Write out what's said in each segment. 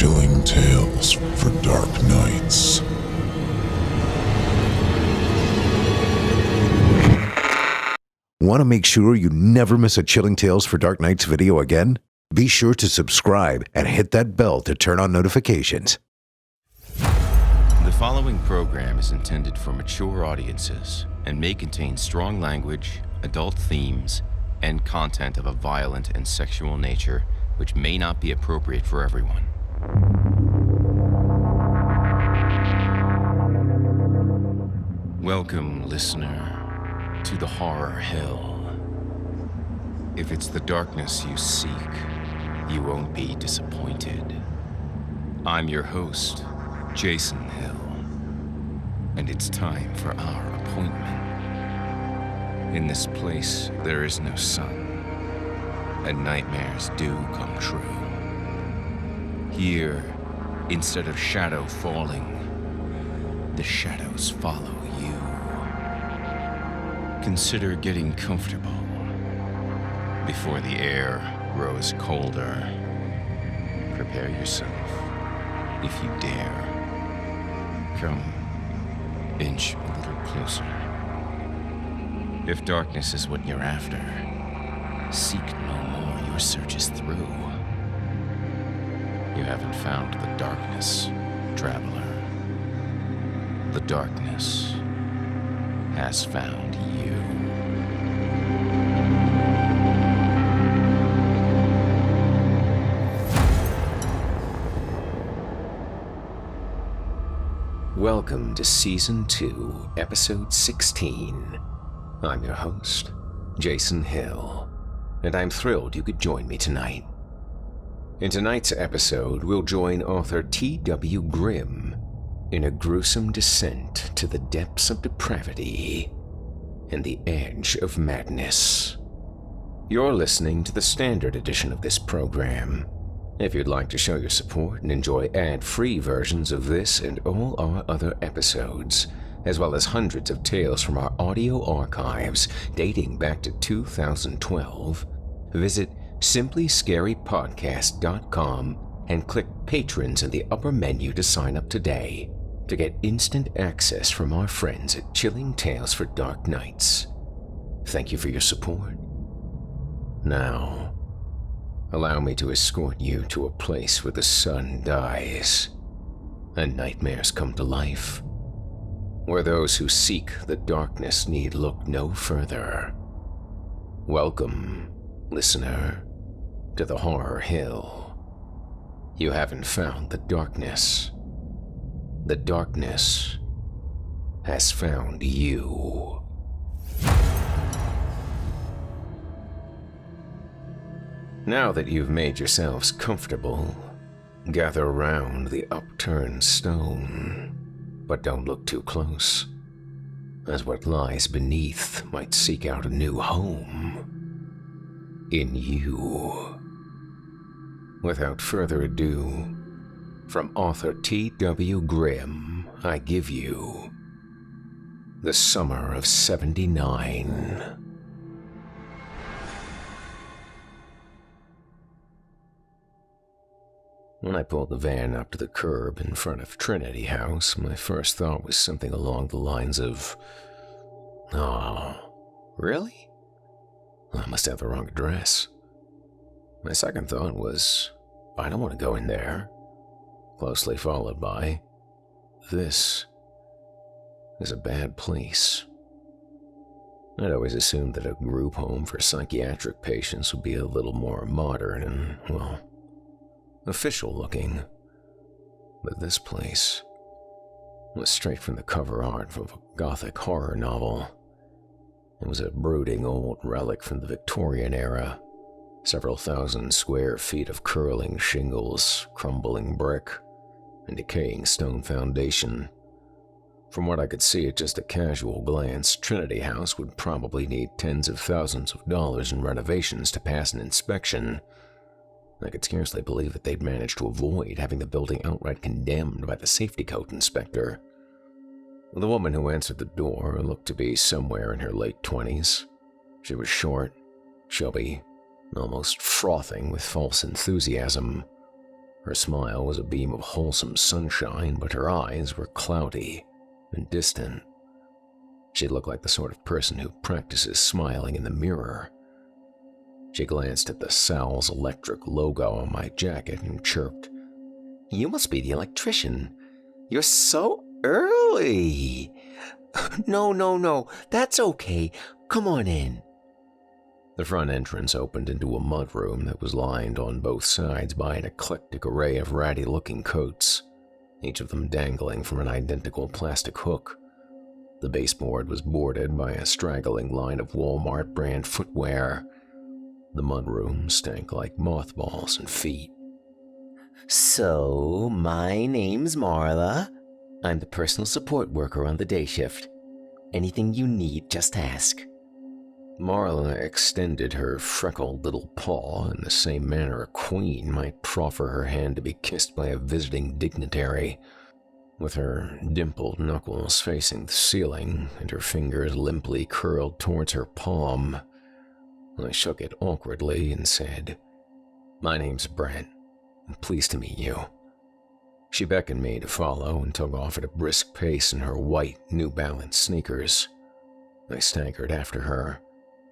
Chilling tales for dark nights. Want to make sure you never miss a Chilling Tales for Dark Nights video again? Be sure to subscribe and hit that bell to turn on notifications. The following program is intended for mature audiences and may contain strong language, adult themes, and content of a violent and sexual nature which may not be appropriate for everyone. Welcome, listener, to the horror hell. If it's the darkness you seek, you won't be disappointed. I'm your host, Jason Hill, and it's time for our appointment. In this place, there is no sun, and nightmares do come true. Here, instead of shadow falling, the shadows follow you. Consider getting comfortable before the air grows colder. Prepare yourself, if you dare. Come, inch a little closer. If darkness is what you're after, seek no more, your search is through. You haven't found the darkness, traveler. The darkness has found you. Welcome to Season 2, Episode 16. I'm your host, Jason Hill, and I'm thrilled you could join me tonight. In tonight's episode, we'll join author T.W. Grimm in a gruesome descent to the depths of depravity and the edge of madness. You're listening to the standard edition of this program. If you'd like to show your support and enjoy ad-free versions of this and all our other episodes, as well as hundreds of tales from our audio archives dating back to 2012, visit simplyscarypodcast.com and click Patrons in the upper menu to sign up today to get instant access from our friends at Chilling Tales for Dark Nights. Thank you for your support. Now, allow me to escort you to a place where the sun dies and nightmares come to life, where those who seek the darkness need look no further. Welcome, listener, to the Horror Hill. You haven't found the darkness. The darkness has found you. Now that you've made yourselves comfortable, gather around the upturned stone, but don't look too close, as what lies beneath might seek out a new home in you. Without further ado, from author T.W. Grimm, I give you The Summer of '79. When I pulled the van up to the curb in front of Trinity House, my first thought was something along the lines of, "Oh, really? I must have the wrong address." My second thought was, "I don't want to go in there," closely followed by, "This is a bad place." I'd always assumed that a group home for psychiatric patients would be a little more modern and, well, official looking. But this place was straight from the cover art of a gothic horror novel. It was a brooding old relic from the Victorian era. Several thousand square feet of curling shingles, crumbling brick, and decaying stone foundation. From what I could see at just a casual glance, Trinity House would probably need tens of thousands of dollars in renovations to pass an inspection. I could scarcely believe that they'd managed to avoid having the building outright condemned by the safety code inspector. The woman who answered the door looked to be somewhere in her late 20s. She was short, chubby, almost frothing with false enthusiasm. Her smile was a beam of wholesome sunshine, but her eyes were cloudy and distant. She looked like the sort of person who practices smiling in the mirror. She glanced at the Sal's Electric logo on my jacket and chirped, "You must be the electrician. You're so early." No, that's okay. Come on in." The front entrance opened into a mudroom that was lined on both sides by an eclectic array of ratty-looking coats, each of them dangling from an identical plastic hook. The baseboard was bordered by a straggling line of Walmart brand footwear. The mudroom stank like mothballs and feet. "So, my name's Marla. I'm the personal support worker on the day shift. Anything you need, just ask." Marla extended her freckled little paw in the same manner a queen might proffer her hand to be kissed by a visiting dignitary. With her dimpled knuckles facing the ceiling and her fingers limply curled towards her palm, I shook it awkwardly and said, "My name's Brent. I'm pleased to meet you." She beckoned me to follow and took off at a brisk pace in her white New Balance sneakers. I staggered after her,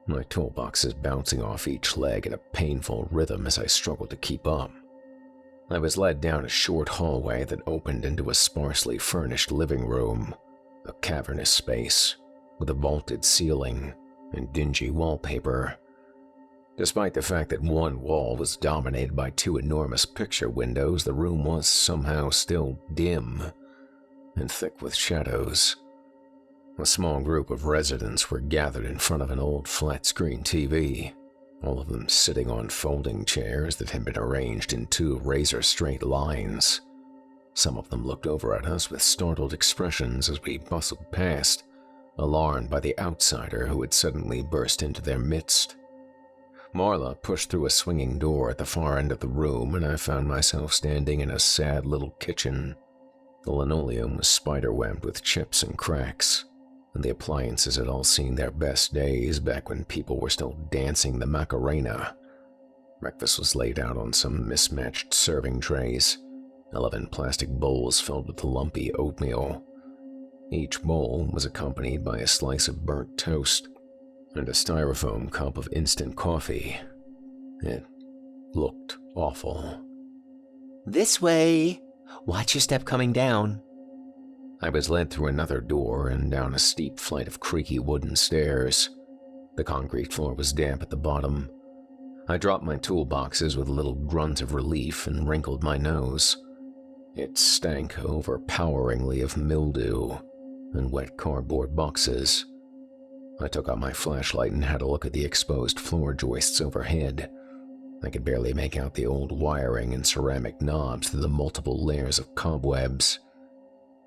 my toolboxes bouncing off each leg in a painful rhythm as I struggled to keep up. I was led down a short hallway that opened into a sparsely furnished living room, a cavernous space with a vaulted ceiling and dingy wallpaper. Despite the fact that one wall was dominated by two enormous picture windows, the room was somehow still dim and thick with shadows. A small group of residents were gathered in front of an old flat-screen TV, all of them sitting on folding chairs that had been arranged in two razor-straight lines. Some of them looked over at us with startled expressions as we bustled past, alarmed by the outsider who had suddenly burst into their midst. Marla pushed through a swinging door at the far end of the room, and I found myself standing in a sad little kitchen. The linoleum was spiderwebbed with chips and cracks, and the appliances had all seen their best days back when people were still dancing the Macarena. Breakfast was laid out on some mismatched serving trays, 11 plastic bowls filled with lumpy oatmeal. Each bowl was accompanied by a slice of burnt toast and a styrofoam cup of instant coffee. It looked awful. "This way. Watch your step coming down." I was led through another door and down a steep flight of creaky wooden stairs. The concrete floor was damp at the bottom. I dropped my toolboxes with a little grunt of relief and wrinkled my nose. It stank overpoweringly of mildew and wet cardboard boxes. I took out my flashlight and had a look at the exposed floor joists overhead. I could barely make out the old wiring and ceramic knobs through the multiple layers of cobwebs.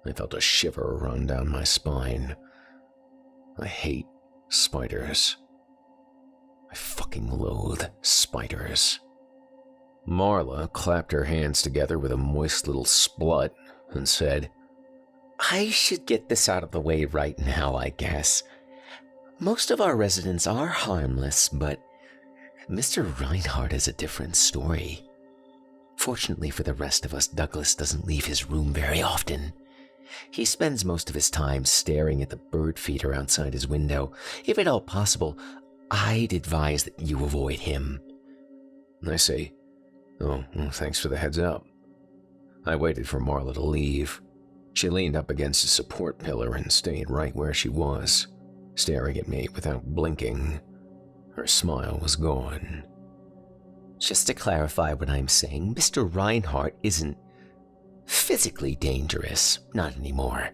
I felt a shiver run down my spine. I hate spiders. I fucking loathe spiders. Marla clapped her hands together with a moist little splut and said, "I should get this out of the way right now, I guess. Most of our residents are harmless, but Mr. Reinhardt is a different story. Fortunately for the rest of us, Douglas doesn't leave his room very often. He spends most of his time staring at the bird feeder outside his window. If at all possible, I'd advise that you avoid him." I see. Oh, well, thanks for the heads up. I waited for Marla to leave. She leaned up against a support pillar and stayed right where she was, staring at me without blinking. Her smile was gone. "Just to clarify what I'm saying, Mr. Reinhardt isn't physically dangerous, not anymore.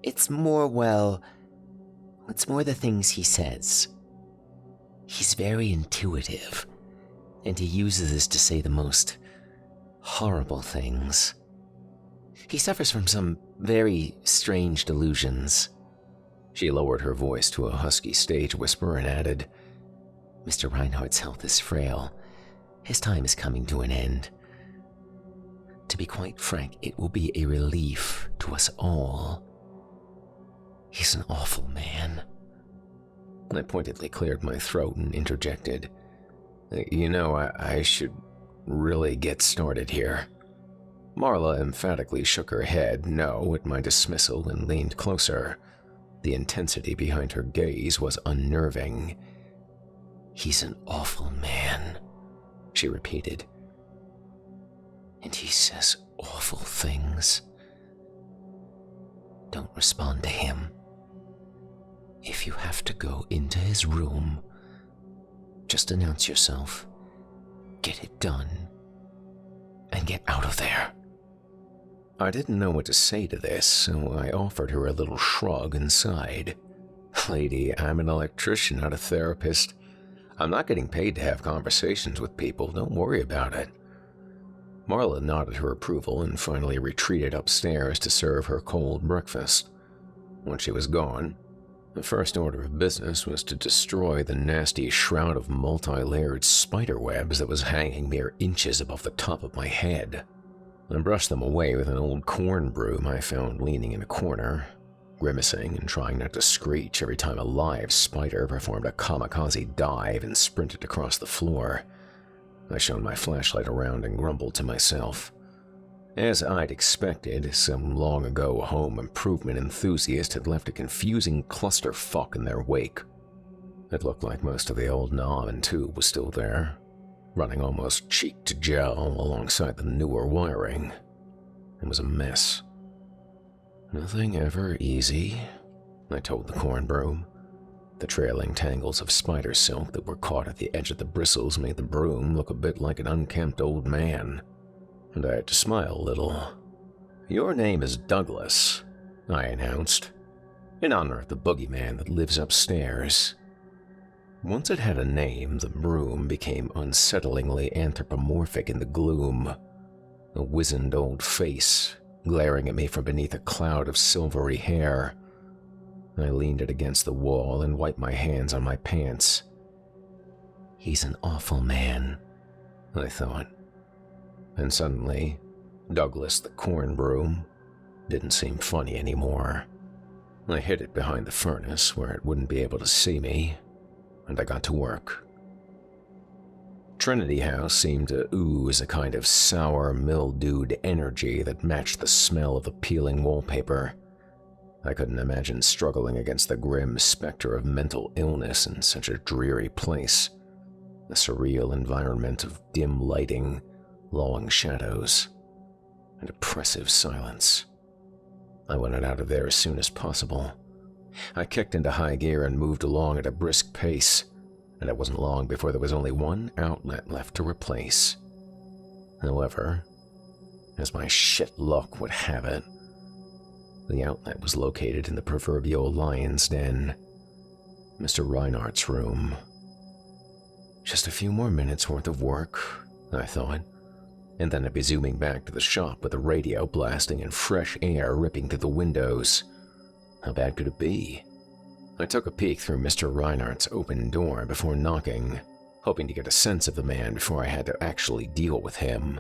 It's more the things he says. He's very intuitive, and he uses this to say the most horrible things. He suffers from some very strange delusions." She lowered her voice to a husky stage whisper and added, "Mr. Reinhardt's health is frail. His time is coming to an end. To be quite frank, it will be a relief to us all. He's an awful man." I pointedly cleared my throat and interjected, "You know, I should really get started here." Marla emphatically shook her head no at my dismissal and leaned closer. The intensity behind her gaze was unnerving. "He's an awful man," she repeated. "And he says awful things. Don't respond to him. If you have to go into his room, just announce yourself, get it done, and get out of there." I didn't know what to say to this, so I offered her a little shrug and sighed. "Lady, I'm an electrician, not a therapist. I'm not getting paid to have conversations with people. Don't worry about it." Marla nodded her approval and finally retreated upstairs to serve her cold breakfast. When she was gone, the first order of business was to destroy the nasty shroud of multi-layered spider webs that was hanging mere inches above the top of my head. I brushed them away with an old corn broom I found leaning in a corner, grimacing and trying not to screech every time a live spider performed a kamikaze dive and sprinted across the floor. I shone my flashlight around and grumbled to myself. As I'd expected, some long-ago home improvement enthusiast had left a confusing clusterfuck in their wake. It looked like most of the old knob and tube was still there, running almost cheek to gel alongside the newer wiring. It was a mess. "Nothing ever easy," I told the corn broom. The trailing tangles of spider silk that were caught at the edge of the bristles made the broom look a bit like an unkempt old man, and I had to smile a little. "Your name is Douglas," I announced, "in honor of the boogeyman that lives upstairs." Once it had a name, the broom became unsettlingly anthropomorphic in the gloom. A wizened old face, glaring at me from beneath a cloud of silvery hair. I leaned it against the wall and wiped my hands on my pants. "He's an awful man," I thought. And suddenly, Douglas the corn broom didn't seem funny anymore. I hid it behind the furnace where it wouldn't be able to see me, and I got to work. Trinity House seemed to ooze a kind of sour, mildewed energy that matched the smell of the peeling wallpaper. I couldn't imagine struggling against the grim specter of mental illness in such a dreary place. A surreal environment of dim lighting, long shadows, and oppressive silence. I wanted out of there as soon as possible. I kicked into high gear and moved along at a brisk pace, and it wasn't long before there was only one outlet left to replace. However, as my shit luck would have it, the outlet was located in the proverbial lion's den, Mr. Reinhardt's room. Just a few more minutes worth of work, I thought, and then I'd be zooming back to the shop with the radio blasting and fresh air ripping through the windows. How bad could it be? I took a peek through Mr. Reinhardt's open door before knocking, hoping to get a sense of the man before I had to actually deal with him.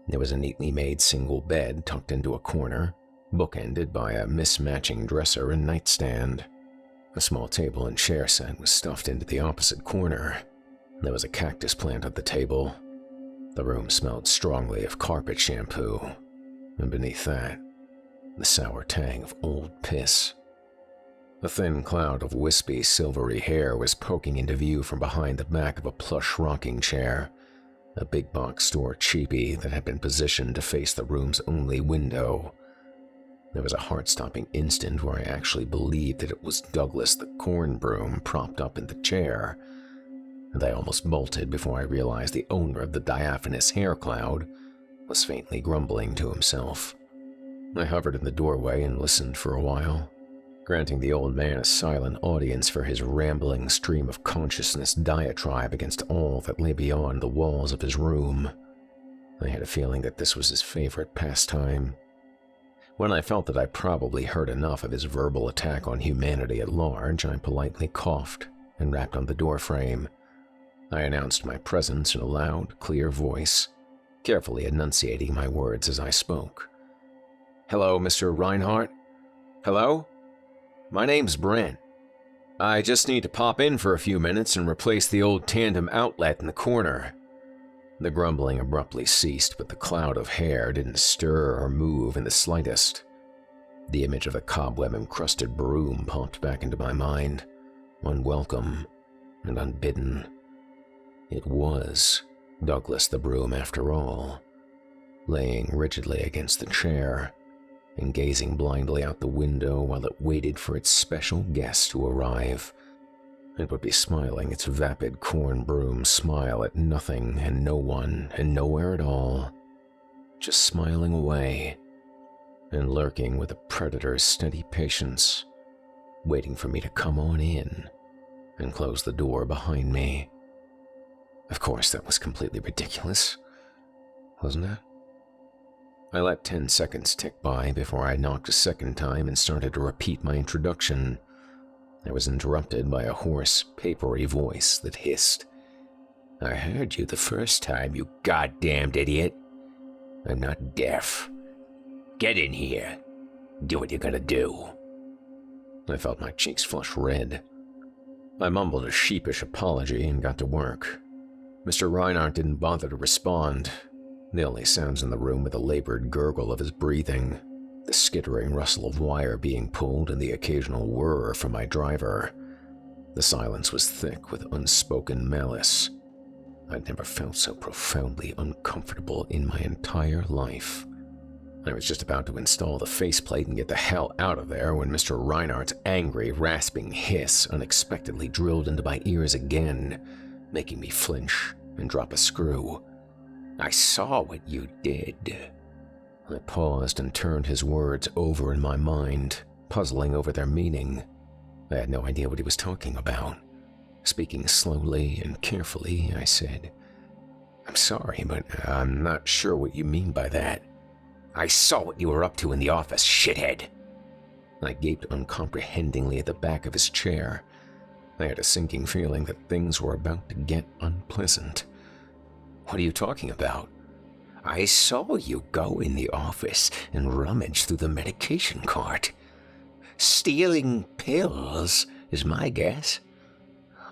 There was a neatly made single bed tucked into a corner, bookended by a mismatching dresser and nightstand. A small table and chair set was stuffed into the opposite corner. There was a cactus plant at the table. The room smelled strongly of carpet shampoo, and beneath that, the sour tang of old piss. A thin cloud of wispy, silvery hair was poking into view from behind the back of a plush rocking chair, a big box store cheapie that had been positioned to face the room's only window. There was a heart-stopping instant where I actually believed that it was Douglas the corn broom propped up in the chair, and I almost bolted before I realized the owner of the diaphanous hair cloud was faintly grumbling to himself. I hovered in the doorway and listened for a while, granting the old man a silent audience for his rambling stream of consciousness diatribe against all that lay beyond the walls of his room. I had a feeling that this was his favorite pastime. When I felt that I probably heard enough of his verbal attack on humanity at large, I politely coughed and rapped on the doorframe. I announced my presence in a loud, clear voice, carefully enunciating my words as I spoke. "Hello, Mr. Reinhardt? Hello? My name's Brent. I just need to pop in for a few minutes and replace the old tandem outlet in the corner. The grumbling abruptly ceased, but the cloud of hair didn't stir or move in the slightest. The image of the cobweb-encrusted broom popped back into my mind, unwelcome and unbidden. It was Douglas the broom after all, laying rigidly against the chair and gazing blindly out the window while it waited for its special guest to arrive. It would be smiling its vapid corn broom smile at nothing and no one and nowhere at all, just smiling away and lurking with a predator's steady patience, waiting for me to come on in and close the door behind me. Of course, that was completely ridiculous, wasn't it? I let 10 seconds tick by before I knocked a second time and started to repeat my introduction. I was interrupted by a hoarse, papery voice that hissed, "I heard you the first time, you goddamned idiot. I'm not deaf. Get in here. Do what you're gonna do." I felt my cheeks flush red. I mumbled a sheepish apology and got to work. Mr. Reinhardt didn't bother to respond. The only sounds in the room were the labored gurgle of his breathing, the skittering rustle of wire being pulled, and the occasional whir from my driver. The silence was thick with unspoken malice. I'd never felt so profoundly uncomfortable in my entire life. I was just about to install the faceplate and get the hell out of there when Mr. Reinhardt's angry, rasping hiss unexpectedly drilled into my ears again, making me flinch and drop a screw. "I saw what you did." I paused and turned his words over in my mind, puzzling over their meaning. I had no idea what he was talking about. Speaking slowly and carefully, I said, "I'm sorry, but I'm not sure what you mean by that." "I saw what you were up to in the office, shithead." I gaped uncomprehendingly at the back of his chair. I had a sinking feeling that things were about to get unpleasant. "What are you talking about?" "I saw you go in the office and rummage through the medication cart. Stealing pills is my guess.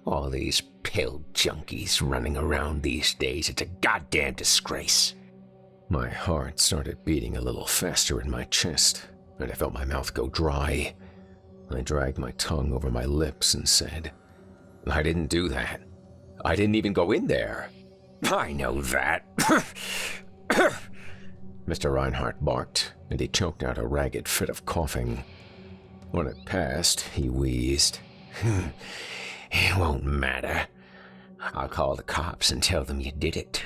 All these pill junkies running around these days, it's a goddamn disgrace." My heart started beating a little faster in my chest, and I felt my mouth go dry. I dragged my tongue over my lips and said, "I didn't do that. I didn't even go in there." "I know that." Mr. Reinhardt barked, and he choked out a ragged fit of coughing. When it passed, he wheezed. "It won't matter. I'll call the cops and tell them you did it.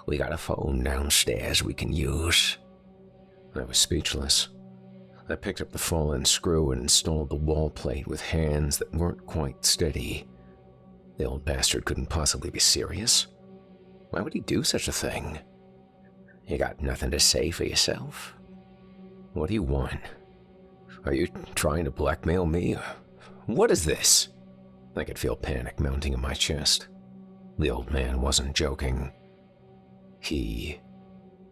We got a phone downstairs we can use." I was speechless. I picked up the fallen screw and installed the wall plate with hands that weren't quite steady. The old bastard couldn't possibly be serious. Why would he do such a thing? "You got nothing to say for yourself?" "What do you want? Are you trying to blackmail me? What is this?" I could feel panic mounting in my chest. The old man wasn't joking. He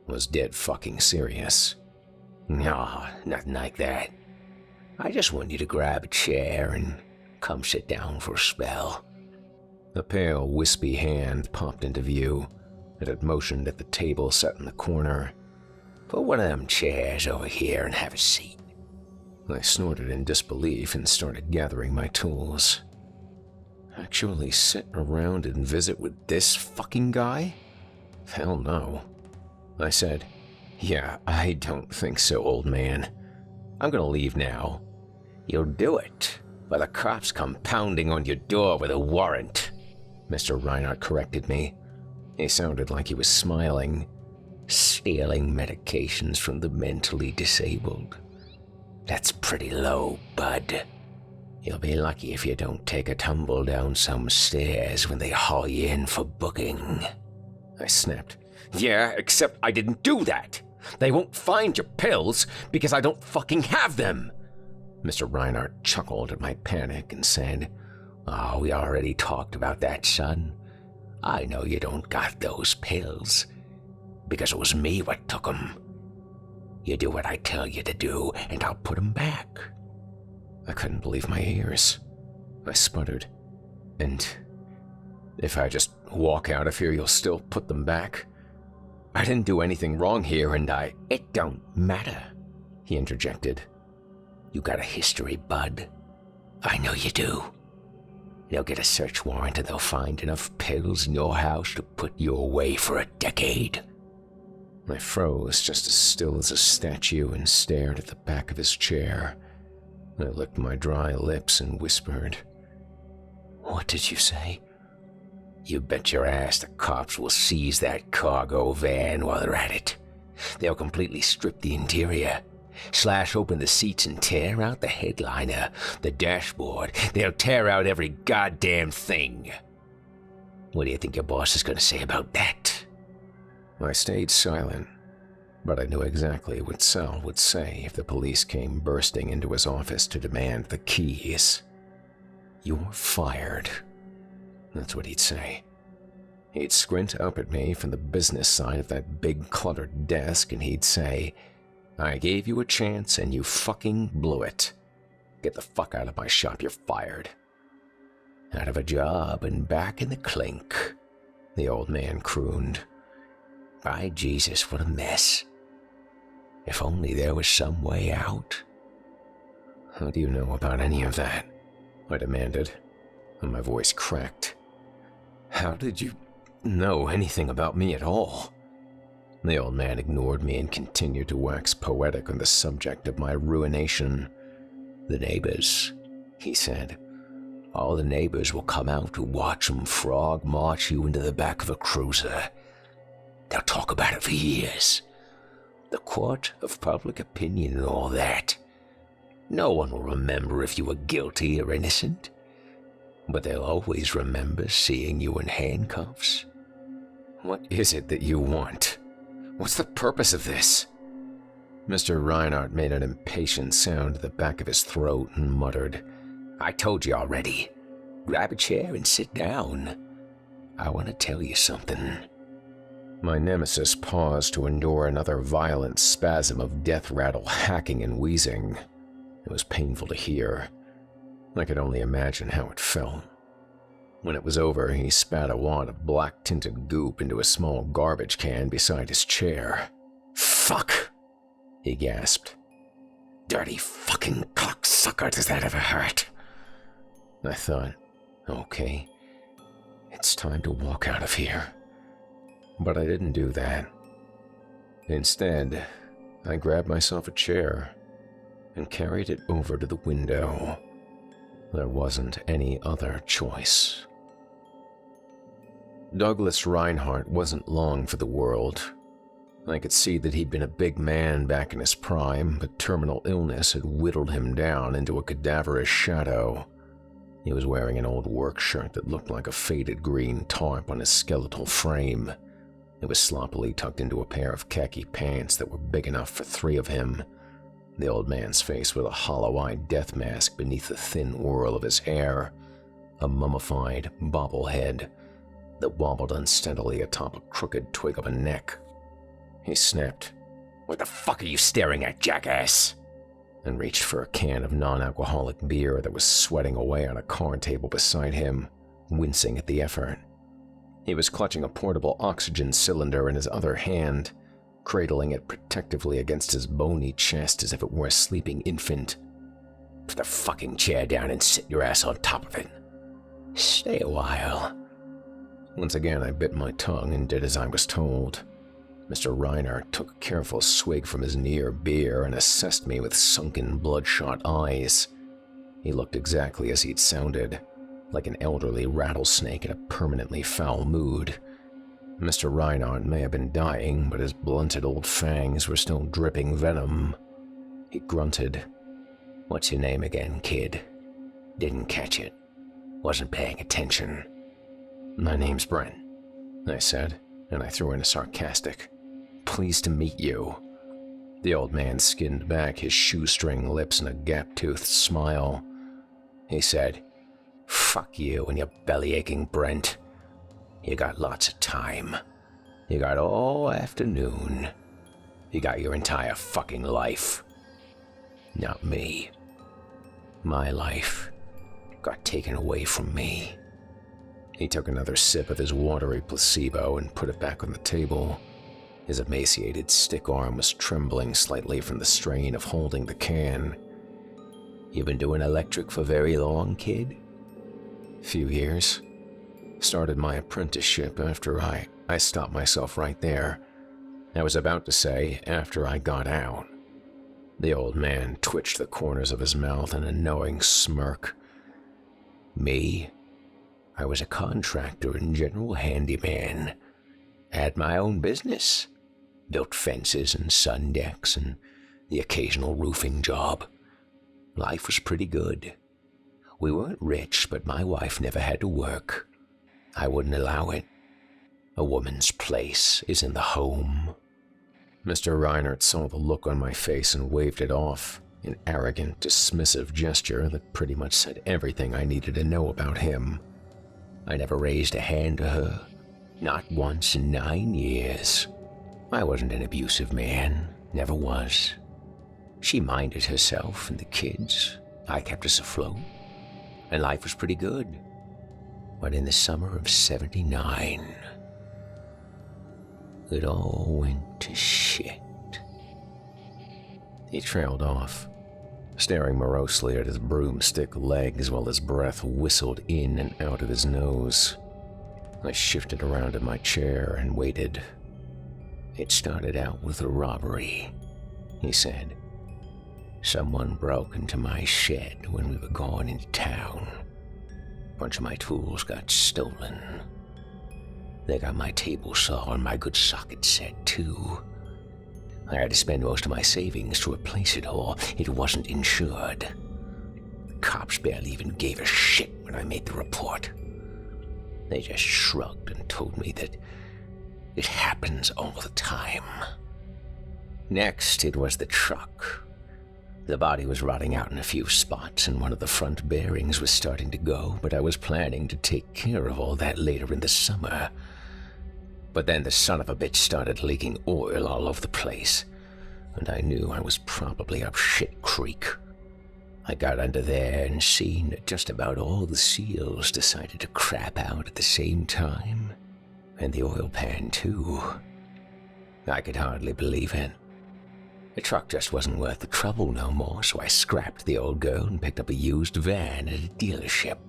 was dead fucking serious. "No, nothing like that. I just want you to grab a chair and come sit down for a spell." A pale, wispy hand popped into view. It had motioned at the table set in the corner. "Put one of them chairs over here and have a seat." I snorted in disbelief and started gathering my tools. Actually sit around and visit with this fucking guy? Hell no. I said, "Yeah, I don't think so, old man. I'm gonna leave now." "You'll do it, but the cops come pounding on your door with a warrant," Mr. Reinhardt corrected me. He sounded like he was smiling. "Stealing medications from the mentally disabled. That's pretty low, bud. You'll be lucky if you don't take a tumble down some stairs when they haul you in for booking." I snapped. "Yeah, except I didn't do that. They won't find your pills because I don't fucking have them." Mr. Reinhardt chuckled at my panic and said, "Oh, we already talked about that, son. I know you don't got those pills because it was me what took them. You do what I tell you to do and I'll put them back." I couldn't believe my ears. I sputtered. "And if I just walk out of here, you'll still put them back? I didn't do anything wrong here, and It don't matter, he interjected. You got a history, bud. I know you do. They'll get a search warrant and they'll find enough pills in your house to put you away for a decade. I froze, just as still as a statue, and stared at the back of his chair. I licked my dry lips and whispered, What did you say? You bet your ass the cops will seize that cargo van while they're at it. They'll completely strip the interior, slash open the seats and tear out the headliner, the dashboard. They'll tear out every goddamn thing. What do you think your boss is going to say about that? I stayed silent, but I knew exactly what Sal would say if the police came bursting into his office to demand the keys. You're fired. That's what he'd say. He'd squint up at me from the business side of that big cluttered desk and he'd say, I gave you a chance and you fucking blew it. Get the fuck out of my shop, you're fired. Out of a job and back in the clink, the old man crooned. By Jesus, what a mess. If only there was some way out. How do you know about any of that? I demanded, and my voice cracked. How did you know anything about me at all? The old man ignored me and continued to wax poetic on the subject of my ruination. The neighbors, he said. All the neighbors will come out to watch 'em frog march you into the back of a cruiser. They'll talk about it for years. The court of public opinion and all that. No one will remember if you were guilty or innocent, but they'll always remember seeing you in handcuffs. What is it that you want? What's the purpose of this? Mr. Reinhardt made an impatient sound at the back of his throat and muttered, I told you already. Grab a chair and sit down. I want to tell you something. My nemesis paused to endure another violent spasm of death rattle hacking and wheezing. It was painful to hear. I could only imagine how it felt. When it was over, he spat a wad of black-tinted goop into a small garbage can beside his chair. Fuck! He gasped. Dirty fucking cocksucker, does that ever hurt? I thought, okay, it's time to walk out of here. But I didn't do that. Instead, I grabbed myself a chair and carried it over to the window. There wasn't any other choice. Douglas Reinhardt wasn't long for the world. I could see that he'd been a big man back in his prime, but terminal illness had whittled him down into a cadaverous shadow. He was wearing an old work shirt that looked like a faded green tarp on his skeletal frame. It was sloppily tucked into a pair of khaki pants that were big enough for three of him. The old man's face was a hollow-eyed death mask beneath the thin whirl of his hair, a mummified bobblehead that wobbled unsteadily atop a crooked twig of a neck. He snapped, What the fuck are you staring at, jackass? And reached for a can of non-alcoholic beer that was sweating away on a card table beside him, wincing at the effort. He was clutching a portable oxygen cylinder in his other hand, cradling it protectively against his bony chest as if it were a sleeping infant. Put the fucking chair down and sit your ass on top of it. Stay a while. Once again, I bit my tongue and did as I was told. Mr. Reinhardt took a careful swig from his near beer and assessed me with sunken, bloodshot eyes. He looked exactly as he'd sounded, like an elderly rattlesnake in a permanently foul mood. Mr. Reinhardt may have been dying, but his blunted old fangs were still dripping venom. He grunted. What's your name again, kid? Didn't catch it. Wasn't paying attention. My name's Brent, I said, and I threw in a sarcastic, Pleased to meet you. The old man skinned back his shoestring lips in a gap-toothed smile. He said, Fuck you and your belly-aching Brent. You got lots of time. You got all afternoon. You got your entire fucking life. Not me. My life got taken away from me. He took another sip of his watery placebo and put it back on the table. His emaciated stick arm was trembling slightly from the strain of holding the can. "You been doing electric for very long, kid?" "Few years. Started my apprenticeship after I stopped myself right there. I was about to say, after I got out." The old man twitched the corners of his mouth in a knowing smirk. "Me? I was a contractor and general handyman. Had my own business. Built fences and sun decks and the occasional roofing job. Life was pretty good. We weren't rich, but my wife never had to work. I wouldn't allow it. A woman's place is in the home." Mr. Reinert saw the look on my face and waved it off, an arrogant, dismissive gesture that pretty much said everything I needed to know about him. "I never raised a hand to her, not once in 9 years. I wasn't an abusive man, never was. She minded herself and the kids. I kept us afloat, and life was pretty good. But in the summer of '79, it all went to shit." He trailed off, staring morosely at his broomstick legs while his breath whistled in and out of his nose. I shifted around in my chair and waited. "It started out with a robbery," he said. "Someone broke into my shed when we were going into town. A bunch of my tools got stolen. They got my table saw and my good socket set, too. I had to spend most of my savings to replace it all. It wasn't insured. The cops barely even gave a shit when I made the report. They just shrugged and told me that it happens all the time. Next, it was the truck. The body was rotting out in a few spots, and one of the front bearings was starting to go, but I was planning to take care of all that later in the summer. But then the son of a bitch started leaking oil all over the place, and I knew I was probably up shit creek. I got under there and seen that just about all the seals decided to crap out at the same time, and the oil pan too. I could hardly believe it. The truck just wasn't worth the trouble no more, so I scrapped the old girl and picked up a used van at a dealership.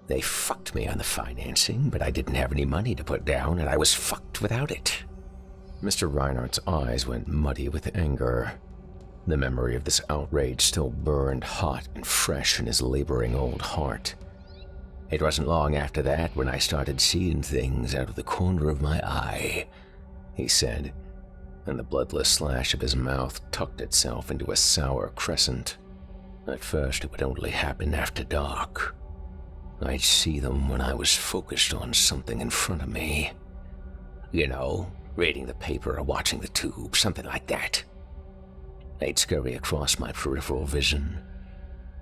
They fucked me on the financing, but I didn't have any money to put down, and I was fucked without it." Mr. Reinert's eyes went muddy with anger. The memory of this outrage still burned hot and fresh in his laboring old heart. "It wasn't long after that when I started seeing things out of the corner of my eye," he said, and the bloodless slash of his mouth tucked itself into a sour crescent. "At first it would only happen after dark. I'd see them when I was focused on something in front of me. You know, reading the paper or watching the tube, something like that. They'd scurry across my peripheral vision,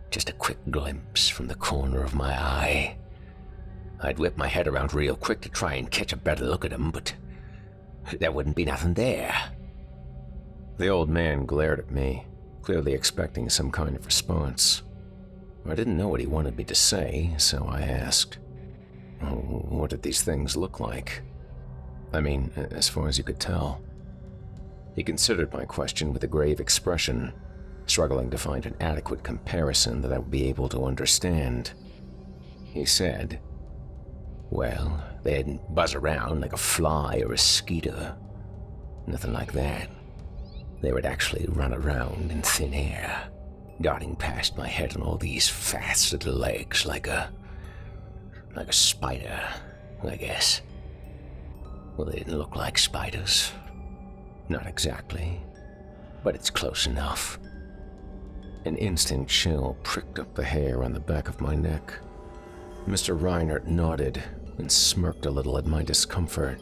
just a quick glimpse from the corner of my eye. I'd whip my head around real quick to try and catch a better look at them, but there wouldn't be nothing there." The old man glared at me, clearly expecting some kind of response. I didn't know what he wanted me to say, so I asked, "What did these things look like? I mean, as far as you could tell." He considered my question with a grave expression, struggling to find an adequate comparison that I would be able to understand. He said, "Well, they didn't buzz around like a fly or a skeeter. Nothing like that. They would actually run around in thin air, darting past my head on all these fast little legs like a spider, I guess. Well, they didn't look like spiders. Not exactly, but it's close enough." An instant chill pricked up the hair on the back of my neck. Mr. Reinert nodded and smirked a little at my discomfort.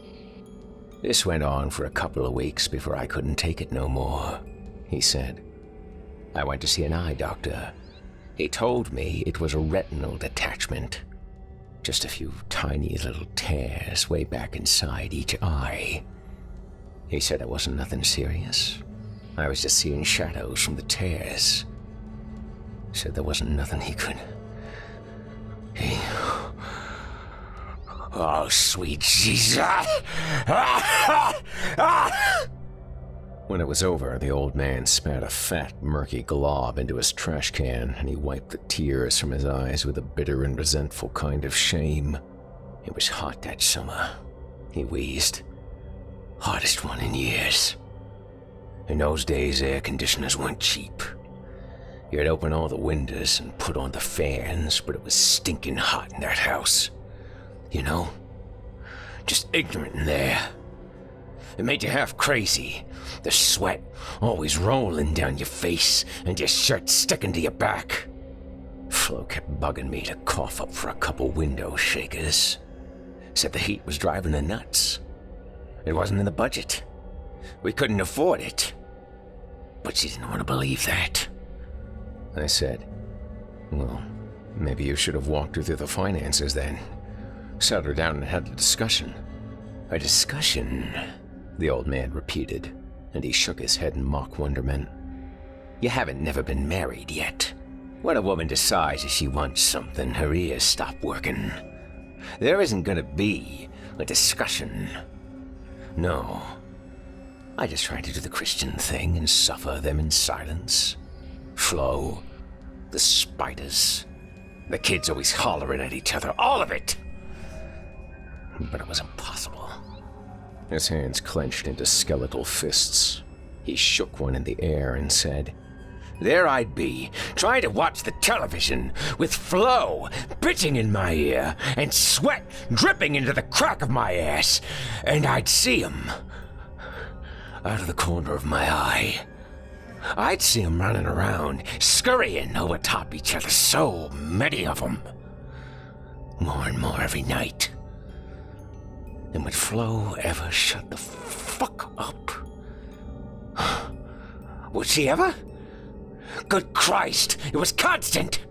"This went on for a couple of weeks before I couldn't take it no more," he said. "I went to see an eye doctor. He told me it was a retinal detachment. Just a few tiny little tears way back inside each eye. He said it wasn't nothing serious. I was just seeing shadows from the tears. Said there wasn't nothing he could... Oh, sweet Jesus. When it was over, the old man spat a fat, murky glob into his trash can, and he wiped the tears from his eyes with a bitter and resentful kind of shame. It was hot that summer, he wheezed. Hottest one in years. In those days, air conditioners weren't cheap. You'd open all the windows and put on the fans, but it was stinking hot in that house. You know? Just ignorant in there. It made you half crazy. The sweat always rolling down your face and your shirt sticking to your back. Flo kept bugging me to cough up for a couple window shakers. Said the heat was driving her nuts. It wasn't in the budget. We couldn't afford it. But she didn't want to believe that. I said, well, maybe you should have walked her through the finances then. Sat her down and had a discussion. A discussion, the old man repeated, and he shook his head in mock wonderment. You haven't never been married yet. When a woman decides that she wants something, her ears stop working. There isn't gonna be a discussion. No. I just try to do the Christian thing and suffer them in silence. Flo, the spiders, the kids always hollering at each other, all of it. But it was impossible. His hands clenched into skeletal fists. He shook one in the air and said, there I'd be, trying to watch the television, with Flo bitching in my ear and sweat dripping into the crack of my ass, and I'd see him out of the corner of my eye. I'd see him running around, scurrying over top each other, so many of them. More and more every night. And would Flo ever shut the fuck up? Would she ever? Good Christ, it was constant.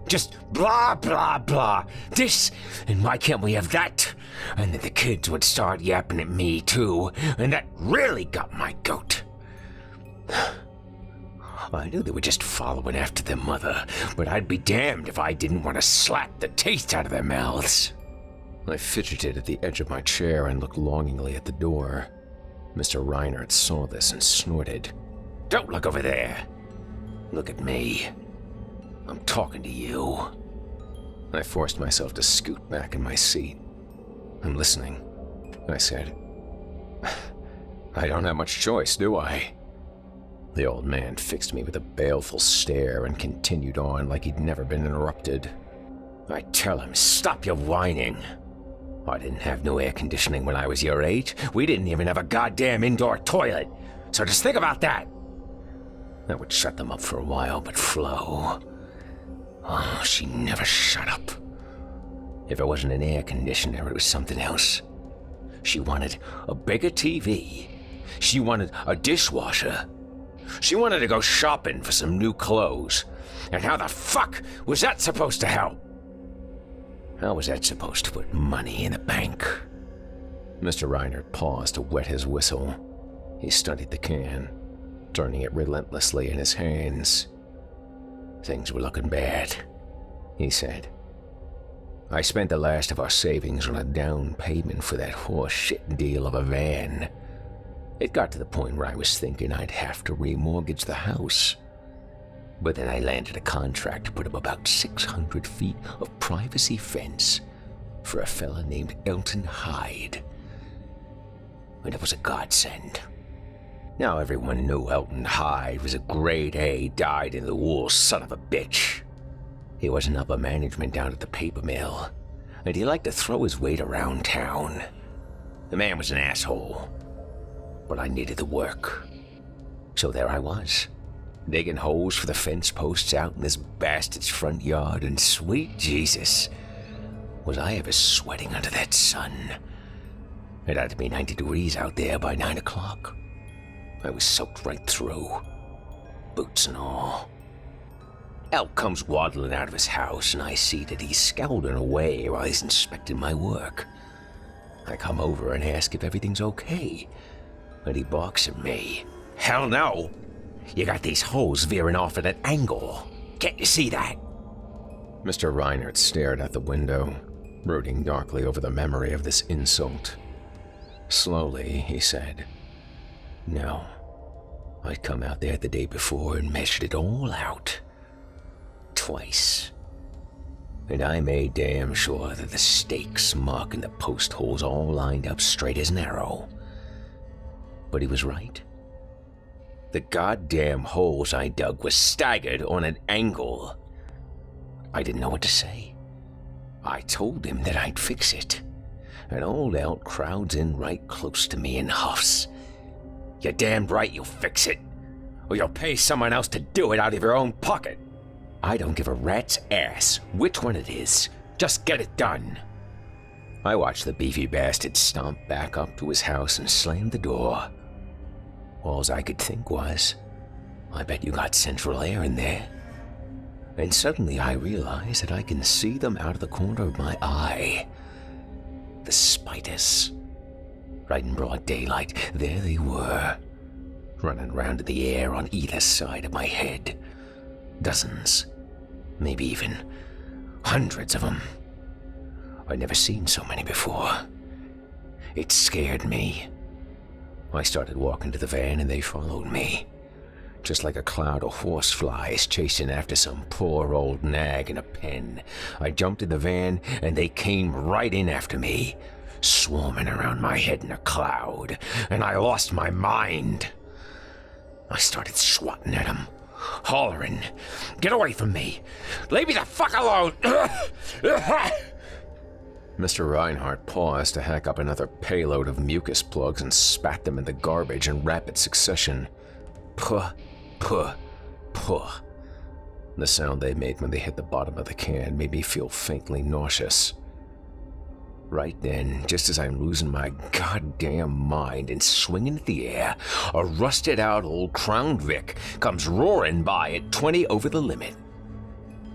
Just blah, blah, blah. This, and why can't we have that? And then the kids would start yapping at me too, and that really got my goat. I knew they were just following after their mother, but I'd be damned if I didn't want to slap the taste out of their mouths. I fidgeted at the edge of my chair and looked longingly at the door. Mr. Reinhardt saw this and snorted. Don't look over there. Look at me. I'm talking to you. I forced myself to scoot back in my seat. I'm listening, I said. I don't have much choice, do I? The old man fixed me with a baleful stare and continued on like he'd never been interrupted. I tell him, stop your whining. I didn't have no air conditioning when I was your age. We didn't even have a goddamn indoor toilet. So just think about that. That would shut them up for a while, but Flo... oh, she never shut up. If it wasn't an air conditioner, it was something else. She wanted a bigger TV. She wanted a dishwasher. She wanted to go shopping for some new clothes. And how the fuck was that supposed to help? How was that supposed to put money in the bank? Mr. Reinhardt paused to wet his whistle. He studied the can, turning it relentlessly in his hands. Things were looking bad, he said. I spent the last of our savings on a down payment for that horse shit deal of a van. It got to the point where I was thinking I'd have to remortgage the house. But then I landed a contract to put up about 600 feet of privacy fence for a fella named Elton Hyde. And it was a godsend. Now everyone knew Elton Hyde was a grade A, dyed-in-the-wool son of a bitch. He was an upper management down at the paper mill, and he liked to throw his weight around town. The man was an asshole, but I needed the work. So there I was, digging holes for the fence posts out in this bastard's front yard, and sweet Jesus, was I ever sweating under that sun. It had to be 90 degrees out there by 9 o'clock. I was soaked right through, boots and all. Elk comes waddling out of his house, and I see that he's scowling away while he's inspecting my work. I come over and ask if everything's okay, and he barks at me. Hell no! You got these holes veering off at an angle. Can't you see that? Mr. Reinhardt stared out the window. brooding darkly over the memory of this insult. Slowly, he said, "No, I'd come out there the day before and measured it all out. Twice. And I made damn sure that the stakes marking the post holes all lined up straight as an arrow. But he was right. The goddamn holes I dug were staggered on an angle. I didn't know what to say. I told him that I'd fix it. An old elk crowds in right close to me and huffs. "You're damned right you'll fix it, or you'll pay someone else to do it out of your own pocket. I don't give a rat's ass which one it is. Just get it done." I watched the beefy bastard stomp back up to his house and slam the door. All I could think was, I bet you got central air in there. And suddenly I realized that I can see them out of the corner of my eye. The spiders. Right in broad daylight, there they were, running around in the air on either side of my head. Dozens, maybe even hundreds of them. I'd never seen so many before. It scared me. I started walking to the van and they followed me, just like a cloud of horseflies chasing after some poor old nag in a pen. I jumped in the van and they came right in after me, swarming around my head in a cloud, and I lost my mind. I started swatting at them, hollering, "Get away from me! Leave me the fuck alone!" Mr. Reinhardt paused to hack up another payload of mucus plugs and spat them in the garbage in rapid succession. Puh, puh, puh. The sound they made when they hit the bottom of the can made me feel faintly nauseous. Right then, just as I'm losing my goddamn mind and swinging at the air, a rusted-out old Crown Vic comes roaring by at 20 over the limit.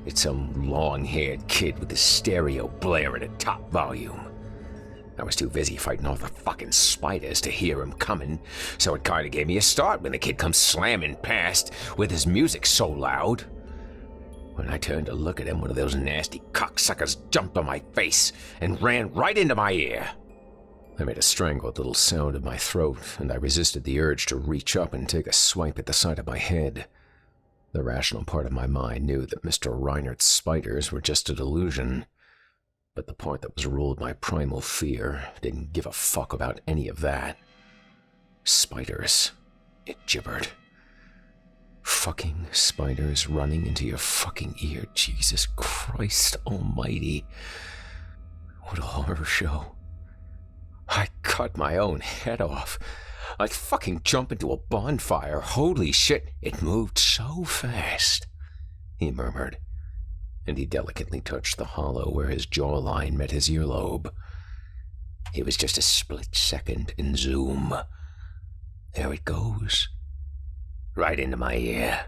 It's some long-haired kid with his stereo blaring at top volume. I was too busy fighting all the fucking spiders to hear him coming, so it kinda gave me a start when the kid comes slamming past with his music so loud. When I turned to look at him, one of those nasty cocksuckers jumped on my face and ran right into my ear. I made a strangled little sound in my throat, and I resisted the urge to reach up and take a swipe at the side of my head. The rational part of my mind knew that Mr. Reinhardt's spiders were just a delusion, but the part that was ruled by primal fear didn't give a fuck about any of that. Spiders, it gibbered. Fucking spiders running into your fucking ear. Jesus Christ almighty. What a horror show. I cut my own head off. I'd fucking jump into a bonfire. Holy shit, it moved so fast, he murmured, and he delicately touched the hollow where his jawline met his earlobe. It was just a split second and zoom. There it goes. Right into my ear.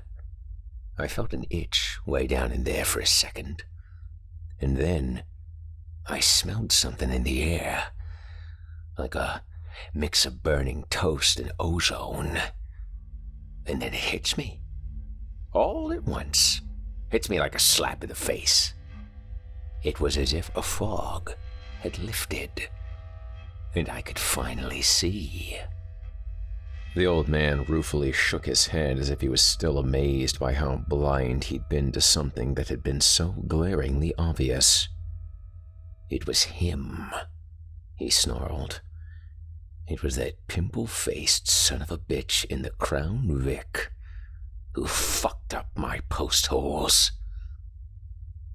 I felt an itch way down in there for a second. And then I smelled something in the air, like a mix of burning toast and ozone. And then it hits me. All at once. Hits me like a slap in the face. It was as if a fog had lifted, and I could finally see. The old man ruefully shook his head as if he was still amazed by how blind he'd been to something that had been so glaringly obvious. It was him, he snarled. It was that pimple-faced son of a bitch in the Crown Vic who fucked up my post holes.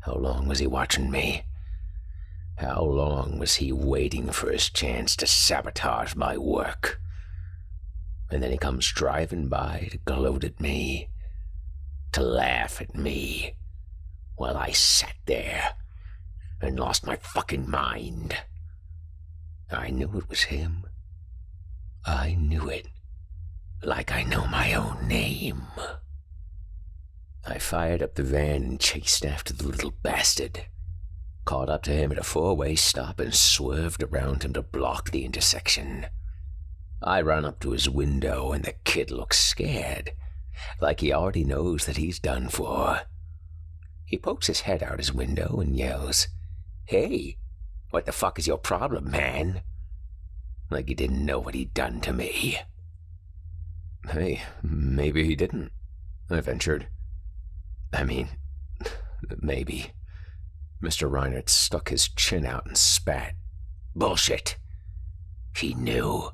How long was he watching me? How long was he waiting for his chance to sabotage my work? And then he comes driving by to gloat at me, to laugh at me, while I sat there and lost my fucking mind. I knew it was him. I knew it, like I know my own name. I fired up the van and chased after the little bastard, caught up to him at a four-way stop and swerved around him to block the intersection. I run up to his window and the kid looks scared, like he already knows that he's done for. He pokes his head out his window and yells, "Hey, What the fuck is your problem, man? Like you didn't know what he'd done to me. Hey, maybe he didn't, I ventured. I mean, maybe. Mr. Reinert stuck his chin out and spat. Bullshit. He knew.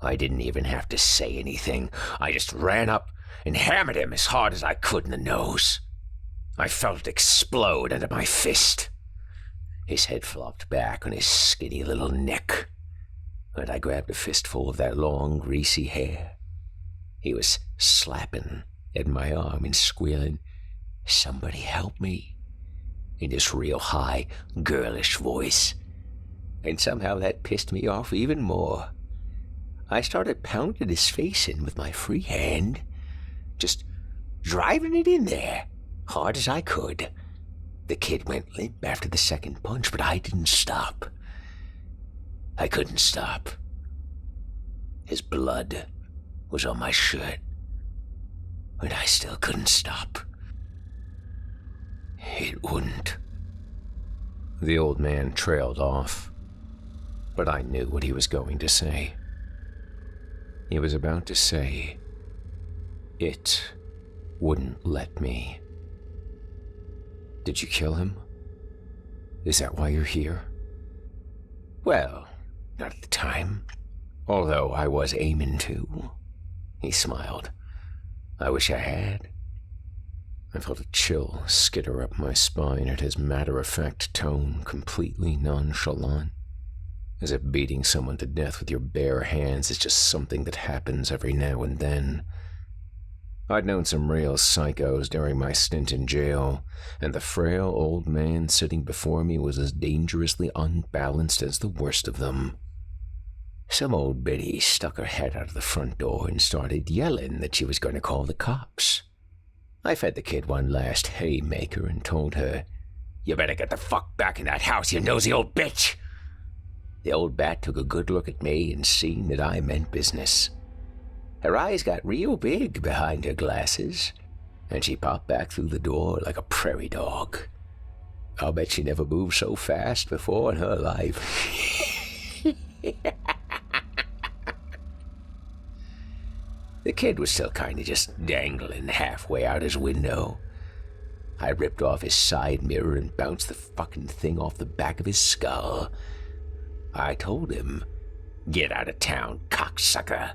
I didn't even have to say anything. I just ran up and hammered him as hard as I could in the nose. I felt it explode under my fist. His head flopped back on his skinny little neck, and I grabbed a fistful of that long, greasy hair. He was slapping at my arm and squealing, "Somebody help me," in this real high, girlish voice. And somehow that pissed me off even more. I started pounding his face in with my free hand, just driving it in there, hard as I could. The kid went limp after the second punch, but I didn't stop. I couldn't stop. His blood was on my shirt, and I still couldn't stop. It wouldn't. The old man trailed off, but I knew what he was going to say. He was about to say, "It wouldn't let me." Did you kill him? Is that why you're here? Well, not at the time. Although I was aiming to. He smiled. I wish I had. I felt a chill skitter up my spine at his matter-of-fact tone, completely nonchalant, as if beating someone to death with your bare hands is just something that happens every now and then. I'd known some real psychos during my stint in jail, and the frail old man sitting before me was as dangerously unbalanced as the worst of them. Some old biddy stuck her head out of the front door and started yelling that she was going to call the cops. I fed the kid one last haymaker and told her, "You better get the fuck back in that house, you nosy old bitch." The old bat took a good look at me and seen that I meant business. Her eyes got real big behind her glasses, and she popped back through the door like a prairie dog. I'll bet she never moved so fast before in her life. The kid was still kind of just dangling halfway out his window. I ripped off his side mirror and bounced the fucking thing off the back of his skull. I told him, "Get out of town, cocksucker.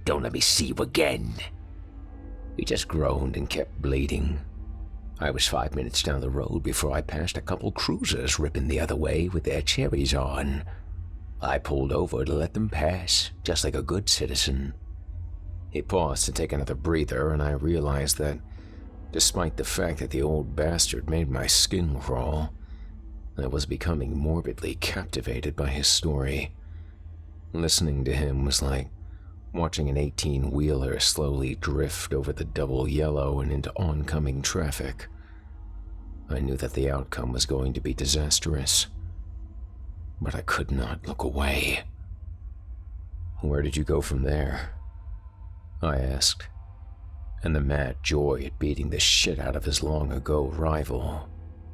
Don't let me see you again." He just groaned and kept bleeding. I was 5 minutes down the road before I passed a couple cruisers ripping the other way with their cherries on. I pulled over to let them pass, just like a good citizen. He paused to take another breather, and I realized that, despite the fact that the old bastard made my skin crawl, I was becoming morbidly captivated by his story. Listening to him was like watching an 18-wheeler slowly drift over the double yellow and into oncoming traffic. I knew that the outcome was going to be disastrous, but I could not look away. "Where did you go from there?" I asked, and the mad joy at beating the shit out of his long-ago rival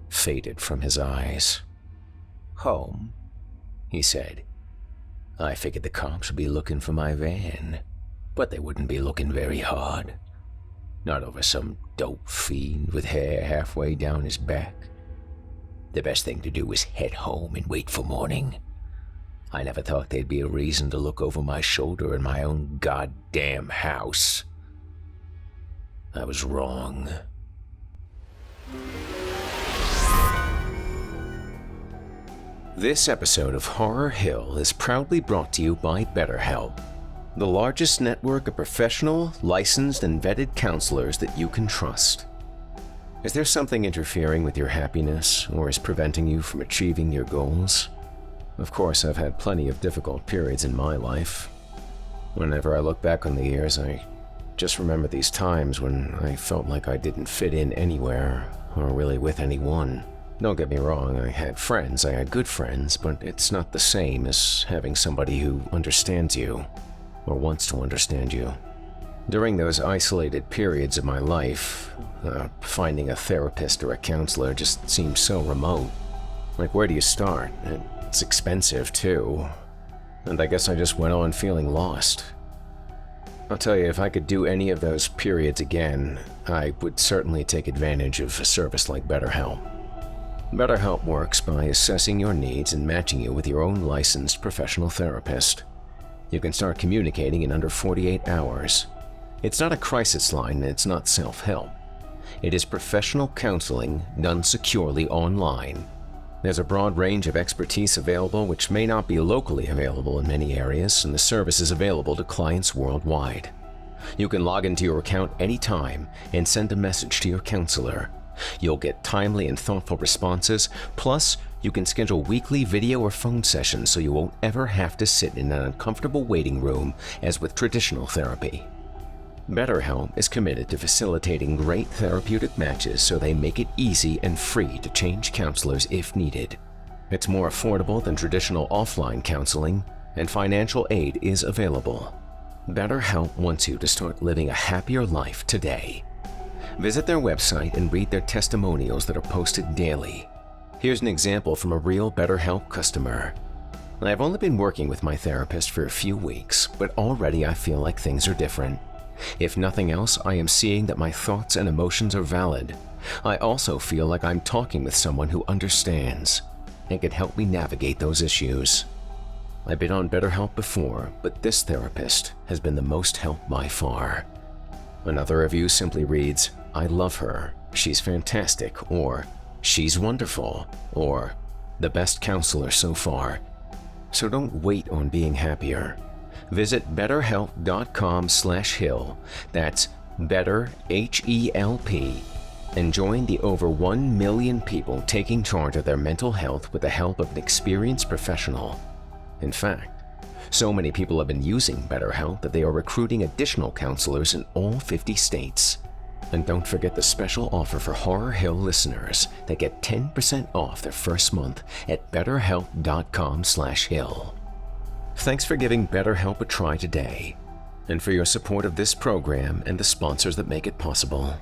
faded from his eyes. "Home," he said. "I figured the cops would be looking for my van, but they wouldn't be looking very hard. Not over some dope fiend with hair halfway down his back. The best thing to do was head home and wait for morning. I never thought there'd be a reason to look over my shoulder in my own goddamn house. I was wrong." This episode of Horror Hill is proudly brought to you by BetterHelp, the largest network of professional, licensed, and vetted counselors that you can trust. Is there something interfering with your happiness or is preventing you from achieving your goals? Of course, I've had plenty of difficult periods in my life. Whenever I look back on the years, I just remember these times when I felt like I didn't fit in anywhere or really with anyone. Don't get me wrong, I had friends, I had good friends, but it's not the same as having somebody who understands you or wants to understand you. During those isolated periods of my life, finding a therapist or a counselor just seemed so remote. Like, where do you start? It's expensive, too. And I guess I just went on feeling lost. I'll tell you, if I could do any of those periods again, I would certainly take advantage of a service like BetterHelp. BetterHelp works by assessing your needs and matching you with your own licensed professional therapist. You can start communicating in under 48 hours. It's not a crisis line, and it's not self-help. It is professional counseling done securely online. There's a broad range of expertise available which may not be locally available in many areas, and the service is available to clients worldwide. You can log into your account anytime and send a message to your counselor. You'll get timely and thoughtful responses, plus you can schedule weekly video or phone sessions so you won't ever have to sit in an uncomfortable waiting room as with traditional therapy. BetterHelp is committed to facilitating great therapeutic matches so they make it easy and free to change counselors if needed. It's more affordable than traditional offline counseling, and financial aid is available. BetterHelp wants you to start living a happier life today. Visit their website and read their testimonials that are posted daily. Here's an example from a real BetterHelp customer. I've only been working with my therapist for a few weeks, but already I feel like things are different. If nothing else, I am seeing that my thoughts and emotions are valid. I also feel like I'm talking with someone who understands and can help me navigate those issues. I've been on BetterHelp before, but this therapist has been the most help by far. Another review simply reads, "I love her, she's fantastic," or "she's wonderful," or "the best counselor so far." So don't wait on being happier. Visit betterhelp.com/hill, that's better HELP, and join the over 1 million people taking charge of their mental health with the help of an experienced professional. In fact, so many people have been using BetterHelp that they are recruiting additional counselors in all 50 states. And don't forget the special offer for Horror Hill listeners that get 10% off their first month at betterhelp.com/hill. Thanks for giving BetterHelp a try today, and for your support of this program and the sponsors that make it possible.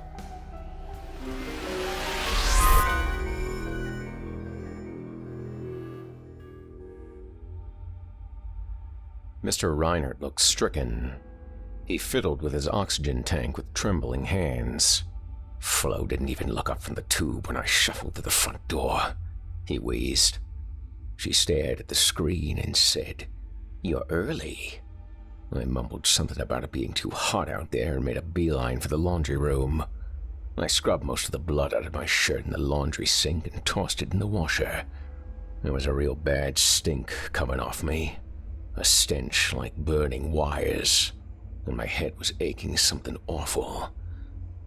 Mr. Reinert looked stricken. He fiddled with his oxygen tank with trembling hands. "Flo didn't even look up from the tube when I shuffled to the front door," he wheezed. She stared at the screen and said, "You're early." I mumbled something about it being too hot out there and made a beeline for the laundry room. I scrubbed most of the blood out of my shirt in the laundry sink and tossed it in the washer. There was a real bad stink coming off me, a stench like burning wires, and my head was aching something awful.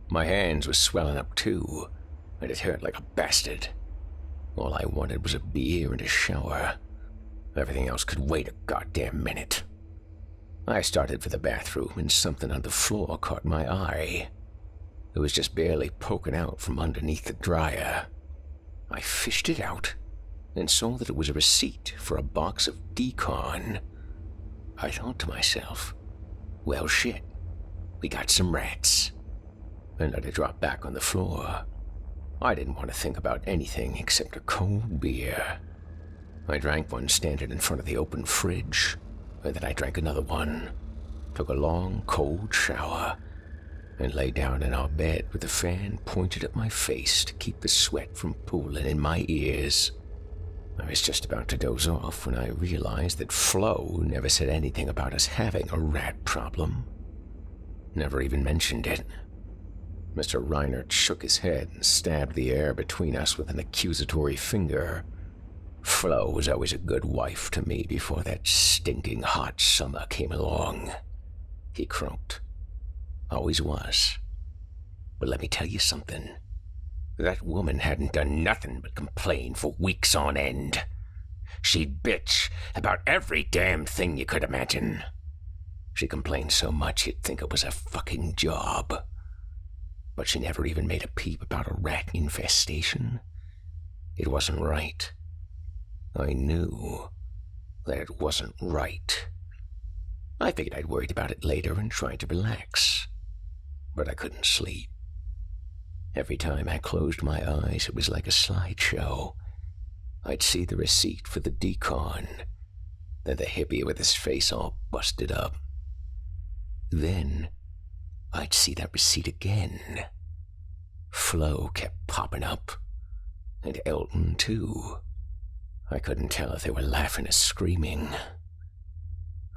My hands were swelling up too, and it hurt like a bastard. All I wanted was a beer and a shower. Everything else could wait a goddamn minute. I started for the bathroom and something on the floor caught my eye. It was just barely poking out from underneath the dryer. I fished it out and saw that it was a receipt for a box of decon. I thought to myself, well shit, we got some rats. And let it drop back on the floor. I didn't want to think about anything except a cold beer. I drank one standing in front of the open fridge, and then I drank another one, took a long, cold shower, and lay down in our bed with the fan pointed at my face to keep the sweat from pooling in my ears. I was just about to doze off when I realized that Flo never said anything about us having a rat problem. Never even mentioned it. Mr. Reinert shook his head and stabbed the air between us with an accusatory finger. Flo was always a good wife to me before that stinking hot summer came along, he croaked. Always was. But let me tell you something. That woman hadn't done nothing but complain for weeks on end. She'd bitch about every damn thing you could imagine. She complained so much you'd think it was a fucking job. But she never even made a peep about a rat infestation. It wasn't right. I knew that it wasn't right. I figured I'd worried about it later and tried to relax, but I couldn't sleep. Every time I closed my eyes, it was like a slideshow. I'd see the receipt for the decon, then the hippie with his face all busted up. Then I'd see that receipt again. Flo kept popping up, and Elton too. I couldn't tell if they were laughing or screaming.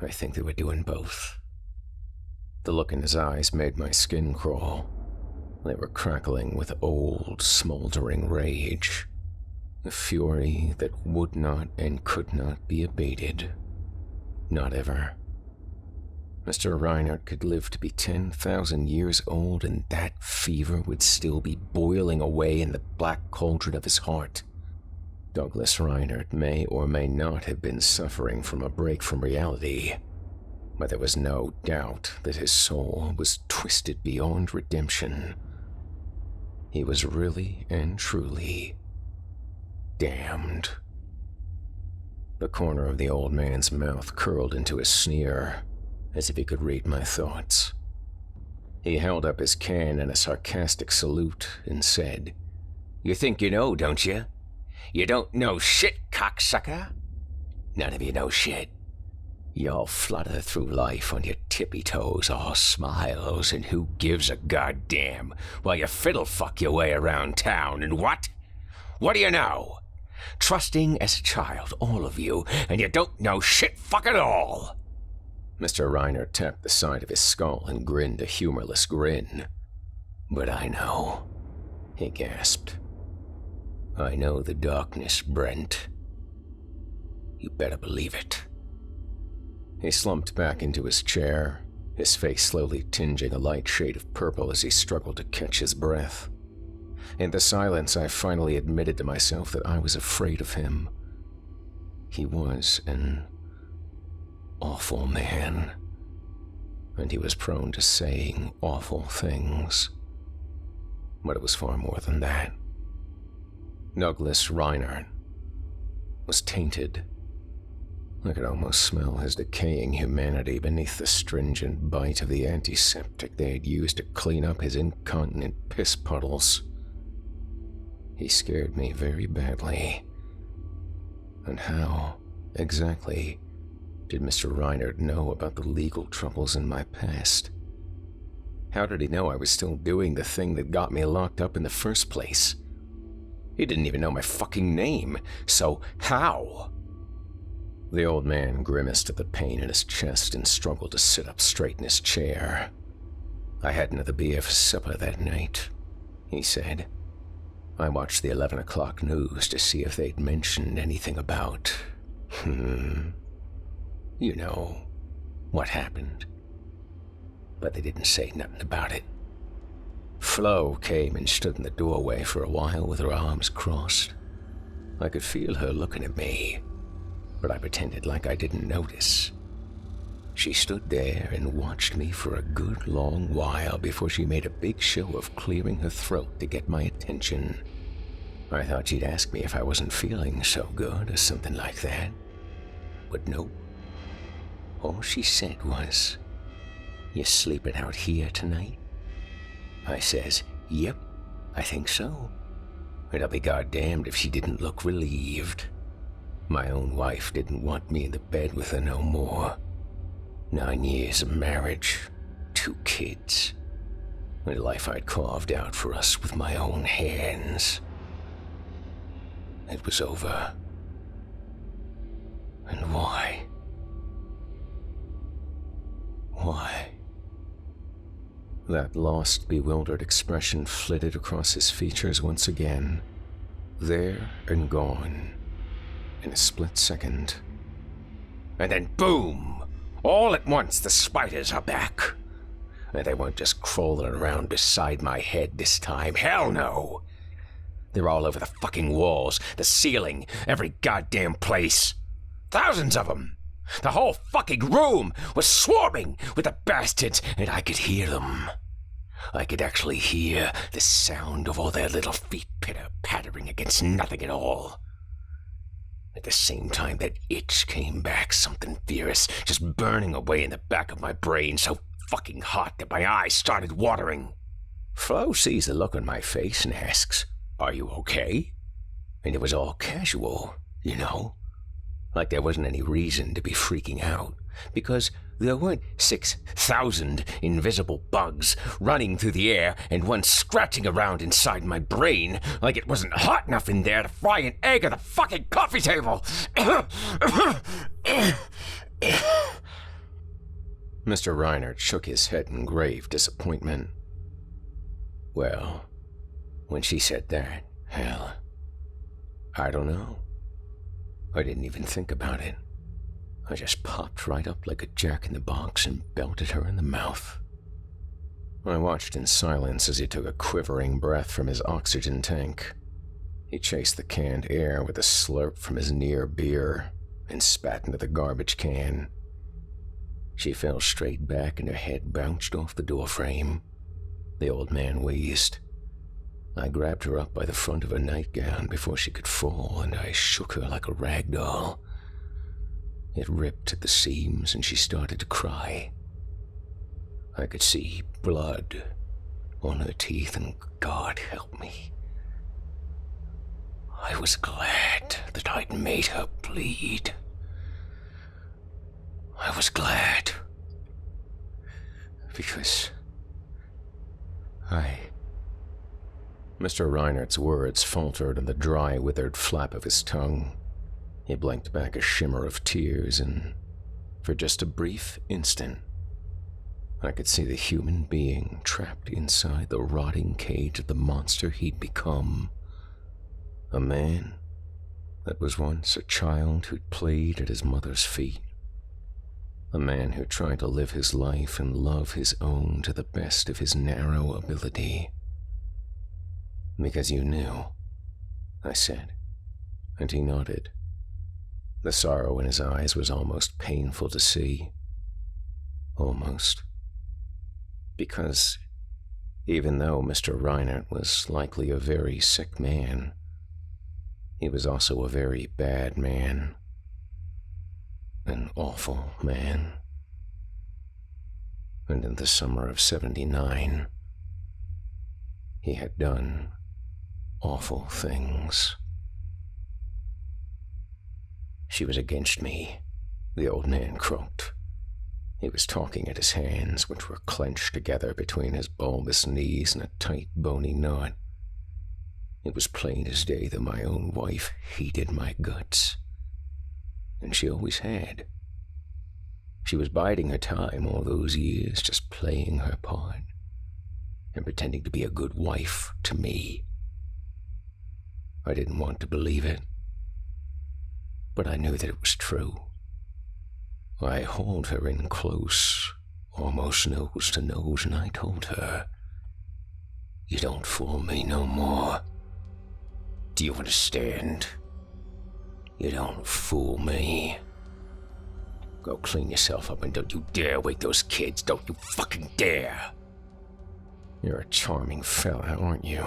I think they were doing both. The look in his eyes made my skin crawl. They were crackling with old, smoldering rage. A fury that would not and could not be abated. Not ever. Mr. Reinhardt could live to be 10,000 years old, and that fever would still be boiling away in the black cauldron of his heart. Douglas Reinhardt may or may not have been suffering from a break from reality, but there was no doubt that his soul was twisted beyond redemption. He was really and truly damned. The corner of the old man's mouth curled into a sneer, as if he could read my thoughts. He held up his can in a sarcastic salute and said, "You think you know, don't you? You don't know shit, cocksucker. None of you know shit. You all flutter through life on your tippy toes, all smiles, and who gives a goddamn, while you fiddle fuck your way around town, and what? What do you know? Trusting as a child, all of you, and you don't know shit fuck at all." Mr. Reiner tapped the side of his skull and grinned a humorless grin. "But I know," he gasped. "I know the darkness, Brent. You better believe it." He slumped back into his chair, his face slowly tinging a light shade of purple as he struggled to catch his breath. In the silence, I finally admitted to myself that I was afraid of him. He was an awful man, and he was prone to saying awful things. But it was far more than that. Douglas Reinhardt was tainted. I could almost smell his decaying humanity beneath the stringent bite of the antiseptic they had used to clean up his incontinent piss puddles. He scared me very badly. And how, exactly, did Mr. Reinhardt know about the legal troubles in my past? How did he know I was still doing the thing that got me locked up in the first place? He didn't even know my fucking name, so how? The old man grimaced at the pain in his chest and struggled to sit up straight in his chair. "I had another beer for supper that night," he said. "I watched the 11 o'clock news to see if they'd mentioned anything about, you know, what happened. But they didn't say nothing about it. Flo came and stood in the doorway for a while with her arms crossed. I could feel her looking at me, but I pretended like I didn't notice. She stood there and watched me for a good long while before she made a big show of clearing her throat to get my attention. I thought she'd ask me if I wasn't feeling so good or something like that. But nope. All she said was, "You sleeping out here tonight?" I says, "Yep, I think so." And I'll be goddamned if she didn't look relieved. My own wife didn't want me in the bed with her no more. 9 years of marriage, 2 kids, a life I'd carved out for us with my own hands. It was over. And why? Why? That lost, bewildered expression flitted across his features once again, there and gone, in a split second. And then boom! All at once the spiders are back. And they weren't just crawling around beside my head this time. Hell no! They're all over the fucking walls, the ceiling, every goddamn place. Thousands of them. The whole fucking room was swarming with the bastards, and I could hear them. I could actually hear the sound of all their little feet pitter-pattering against nothing at all. At the same time, that itch came back, something fierce, just burning away in the back of my brain, so fucking hot that my eyes started watering. Flo sees the look on my face and asks, "Are you okay?" And it was all casual, you know? Like there wasn't any reason to be freaking out, because there weren't 6,000 invisible bugs running through the air and one scratching around inside my brain like it wasn't hot enough in there to fry an egg at the fucking coffee table. Mr. Reinert shook his head in grave disappointment. Well, when she said that, hell, I don't know. I didn't even think about it. I just popped right up like a jack-in-the-box and belted her in the mouth. I watched in silence as he took a quivering breath from his oxygen tank. He chased the canned air with a slurp from his near beer and spat into the garbage can. She fell straight back and her head bounced off the doorframe. The old man wheezed. I grabbed her up by the front of her nightgown before she could fall, and I shook her like a rag doll. It ripped at the seams, and she started to cry. I could see blood on her teeth, and God help me, I was glad that I'd made her bleed. I was glad, because Mr. Reinert's words faltered on the dry, withered flap of his tongue. He blinked back a shimmer of tears, and for just a brief instant, I could see the human being trapped inside the rotting cage of the monster he'd become. A man that was once a child who'd played at his mother's feet. A man who tried to live his life and love his own to the best of his narrow ability. Because you knew, I said, and he nodded. The sorrow in his eyes was almost painful to see. Almost. Because even though Mr. Reinert was likely a very sick man, he was also a very bad man. An awful man. And in the summer of '79, he had done awful things. She was against me, the old man croaked. He was talking at his hands, which were clenched together between his bulbous knees in a tight, bony knot. It was plain as day that my own wife hated my guts. And she always had. She was biding her time all those years, just playing her part and pretending to be a good wife to me. I didn't want to believe it, but I knew that it was true. I hauled her in close, almost nose to nose, and I told her, "You don't fool me no more. Do you understand? You don't fool me. Go clean yourself up and don't you dare wake those kids. Don't you fucking dare." "You're a charming fella, aren't you?"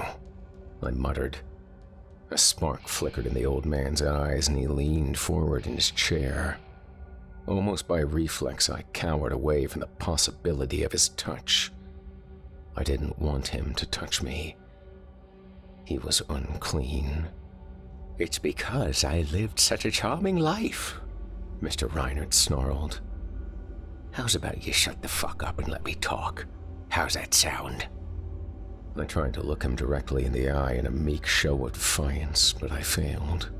I muttered. A spark flickered in the old man's eyes and he leaned forward in his chair. Almost by reflex, I cowered away from the possibility of his touch. I didn't want him to touch me. He was unclean. "It's because I lived such a charming life," Mr. Reinert snarled. "How's about you shut the fuck up and let me talk? How's that sound?" I tried to look him directly in the eye in a meek show of defiance, but I failed.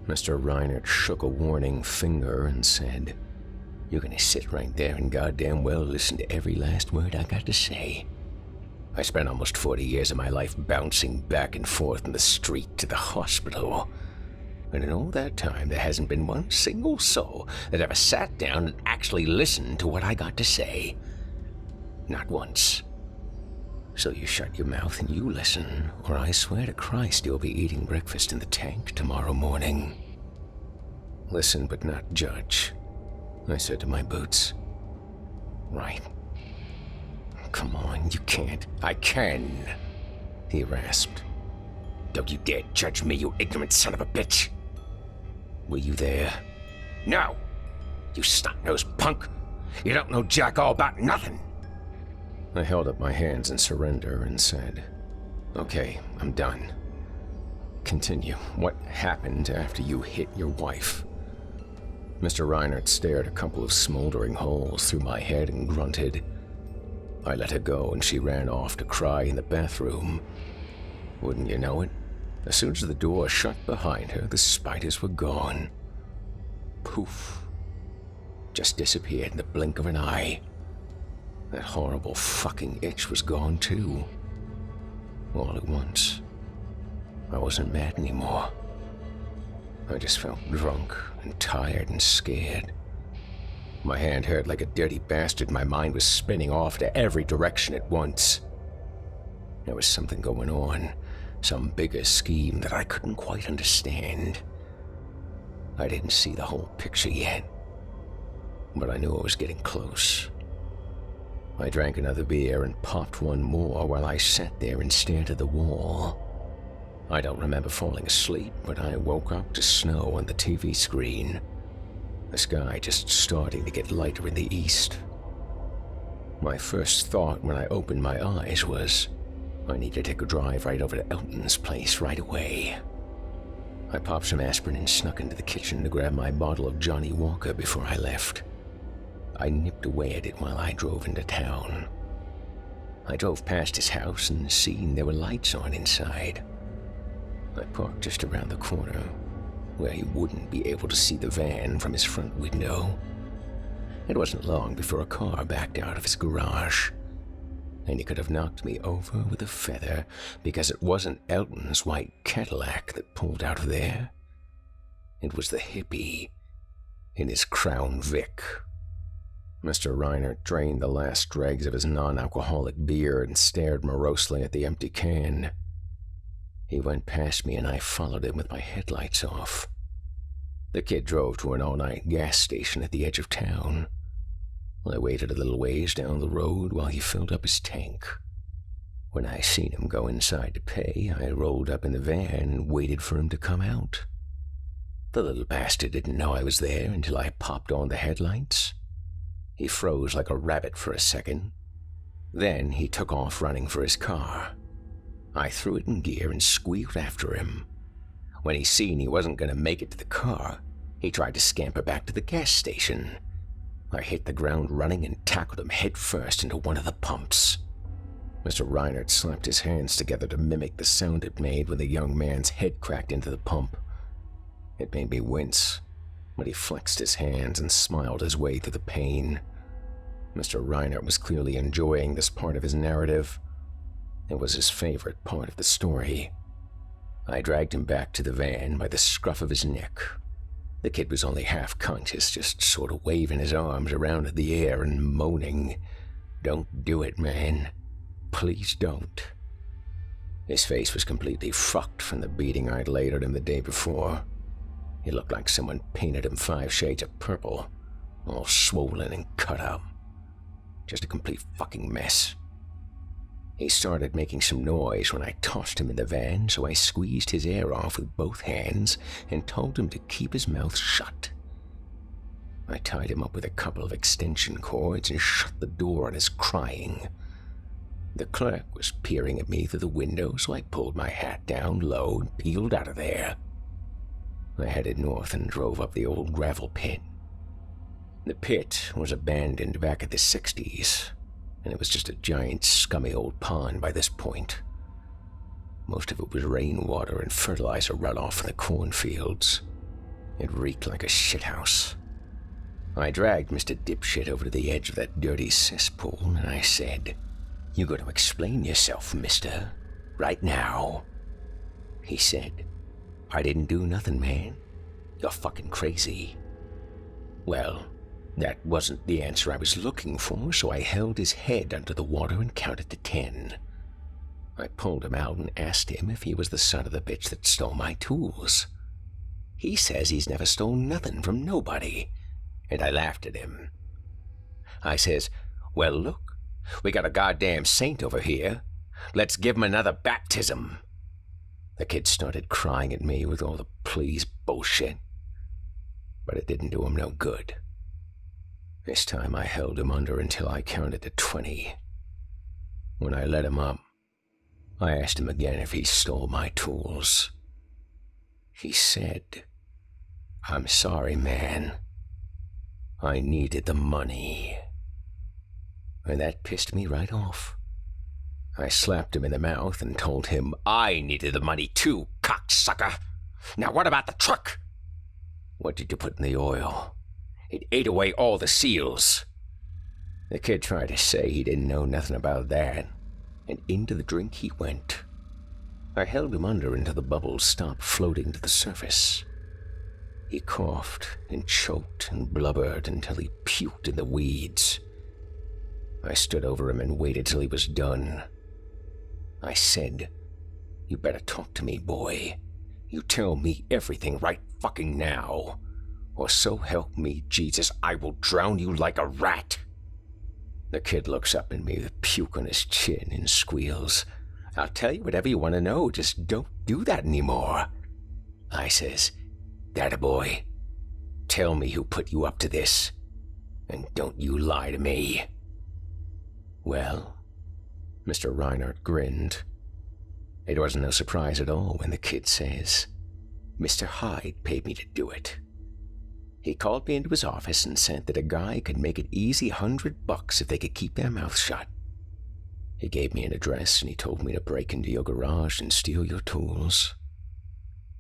Mr. Reinert shook a warning finger and said, "You're gonna sit right there and goddamn well listen to every last word I got to say. I spent almost 40 years of my life bouncing back and forth in the street to the hospital. And in all that time, there hasn't been one single soul that ever sat down and actually listened to what I got to say. Not once. So you shut your mouth and you listen, or I swear to Christ you'll be eating breakfast in the tank tomorrow morning." "Listen but not judge," I said to my boots. "Right. Come on, you can't." "I can," he rasped. "Don't you dare judge me, you ignorant son of a bitch." "Were you there?" "No, you snot-nosed punk. You don't know jack all about nothing." I held up my hands in surrender and said, "Okay, I'm done. continue. What happened after you hit your wife? Mr. Reinert stared a couple of smoldering holes through my head and grunted. I let her go and she ran off to cry in the bathroom. Wouldn't you know it? As soon as the door shut behind her, the spiders were gone. Poof. Just disappeared in the blink of an eye. That horrible fucking itch was gone too. All at once. I wasn't mad anymore. I just felt drunk and tired and scared. My hand hurt like a dirty bastard. My mind was spinning off to every direction at once. There was something going on, some bigger scheme that I couldn't quite understand. I didn't see the whole picture yet, but I knew I was getting close. I drank another beer and popped one more while I sat there and stared at the wall. I don't remember falling asleep, but I woke up to snow on the TV screen. The sky just starting to get lighter in the east. My first thought when I opened my eyes was, I need to take a drive right over to Elton's place right away. I popped some aspirin and snuck into the kitchen to grab my bottle of Johnny Walker before I left. I nipped away at it while I drove into town. I drove past his house and seen there were lights on inside. I parked just around the corner, where he wouldn't be able to see the van from his front window. It wasn't long before a car backed out of his garage, and he could have knocked me over with a feather because it wasn't Elton's white Cadillac that pulled out of there. It was the hippie in his Crown Vic. Mr. Reinert drained the last dregs of his non-alcoholic beer and stared morosely at the empty can. He went past me and I followed him with my headlights off. The kid drove to an all-night gas station at the edge of town. I waited a little ways down the road while he filled up his tank. When I seen him go inside to pay, I rolled up in the van and waited for him to come out. The little bastard didn't know I was there until I popped on the headlights. He froze like a rabbit for a second. Then he took off running for his car. I threw it in gear and squealed after him. When he seen he wasn't going to make it to the car, he tried to scamper back to the gas station. I hit the ground running and tackled him head first into one of the pumps. Mr. Reinert slapped his hands together to mimic the sound it made when the young man's head cracked into the pump. It made me wince, but he flexed his hands and smiled his way through the pain. Mr. Reinert was clearly enjoying this part of his narrative. It was his favorite part of the story. I dragged him back to the van by the scruff of his neck. The kid was only half conscious, just sort of waving his arms around in the air and moaning, "Don't do it, man. Please don't." His face was completely fucked from the beating I'd laid on him the day before. He looked like someone painted him 5 shades of purple, all swollen and cut up. Just a complete fucking mess. He started making some noise when I tossed him in the van, so I squeezed his air off with both hands and told him to keep his mouth shut. I tied him up with a couple of extension cords and shut the door on his crying. The clerk was peering at me through the window, so I pulled my hat down low and peeled out of there. I headed north and drove up the old gravel pit. The pit was abandoned back in the 60s. And it was just a giant, scummy old pond by this point. Most of it was rainwater and fertilizer runoff from the cornfields. It reeked like a shithouse. I dragged Mr. Dipshit over to the edge of that dirty cesspool, and I said, "You got to explain yourself, mister, right now." He said, "I didn't do nothing, man. You're fucking crazy." Well, that wasn't the answer I was looking for, so I held his head under the water and counted to 10. I pulled him out and asked him if he was the son of the bitch that stole my tools. He says he's never stole nothing from nobody, and I laughed at him. I says, "Well, look, we got a goddamn saint over here. Let's give him another baptism." The kid started crying at me with all the please bullshit, but it didn't do him no good. This time I held him under until I counted to 20. When I let him up, I asked him again if he stole my tools. He said, "I'm sorry, man. I needed the money." And that pissed me right off. I slapped him in the mouth and told him I needed the money too, cocksucker. Now what about the truck? What did you put in the oil? It ate away all the seals. The kid tried to say he didn't know nothing about that, and into the drink he went. I held him under until the bubbles stopped floating to the surface. He coughed and choked and blubbered until he puked in the weeds. I stood over him and waited till he was done. I said, "You better talk to me, boy. You tell me everything right fucking now, or so help me Jesus, I will drown you like a rat." The kid looks up at me with puke on his chin and squeals, "I'll tell you whatever you want to know, just don't do that anymore." I says, "That a boy. Tell me who put you up to this, and don't you lie to me." Well, Mr. Reinhardt grinned. It wasn't no surprise at all when the kid says, "Mr. Hyde paid me to do it. He called me into his office and said that a guy could make it easy $100 if they could keep their mouth shut. He gave me an address and he told me to break into your garage and steal your tools.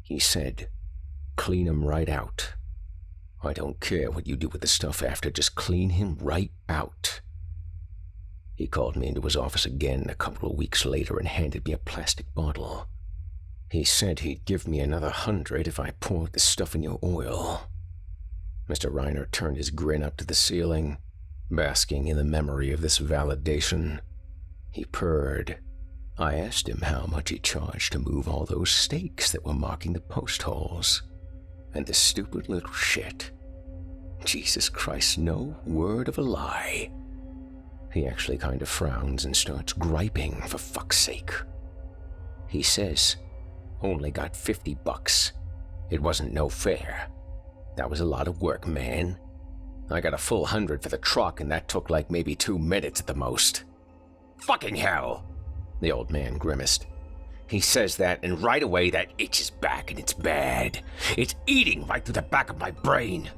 He said, 'Clean him right out. I don't care what you do with the stuff after, just clean him right out.' He called me into his office again a couple of weeks later and handed me a plastic bottle. He said he'd give me another $100 if I poured the stuff in your oil." Mr. Reiner turned his grin up to the ceiling, basking in the memory of this validation. He purred. I asked him how much he charged to move all those stakes that were marking the post holes. And the stupid little shit. Jesus Christ, no word of a lie. He actually kind of frowns and starts griping, for fuck's sake. He says, "Only got $50. It wasn't no fair. That was a lot of work, man. I got a full 100 for the truck, and that took like maybe 2 minutes at the most." "Fucking hell," the old man grimaced. He says that, and right away that itches back, and it's bad. It's eating right through the back of my brain.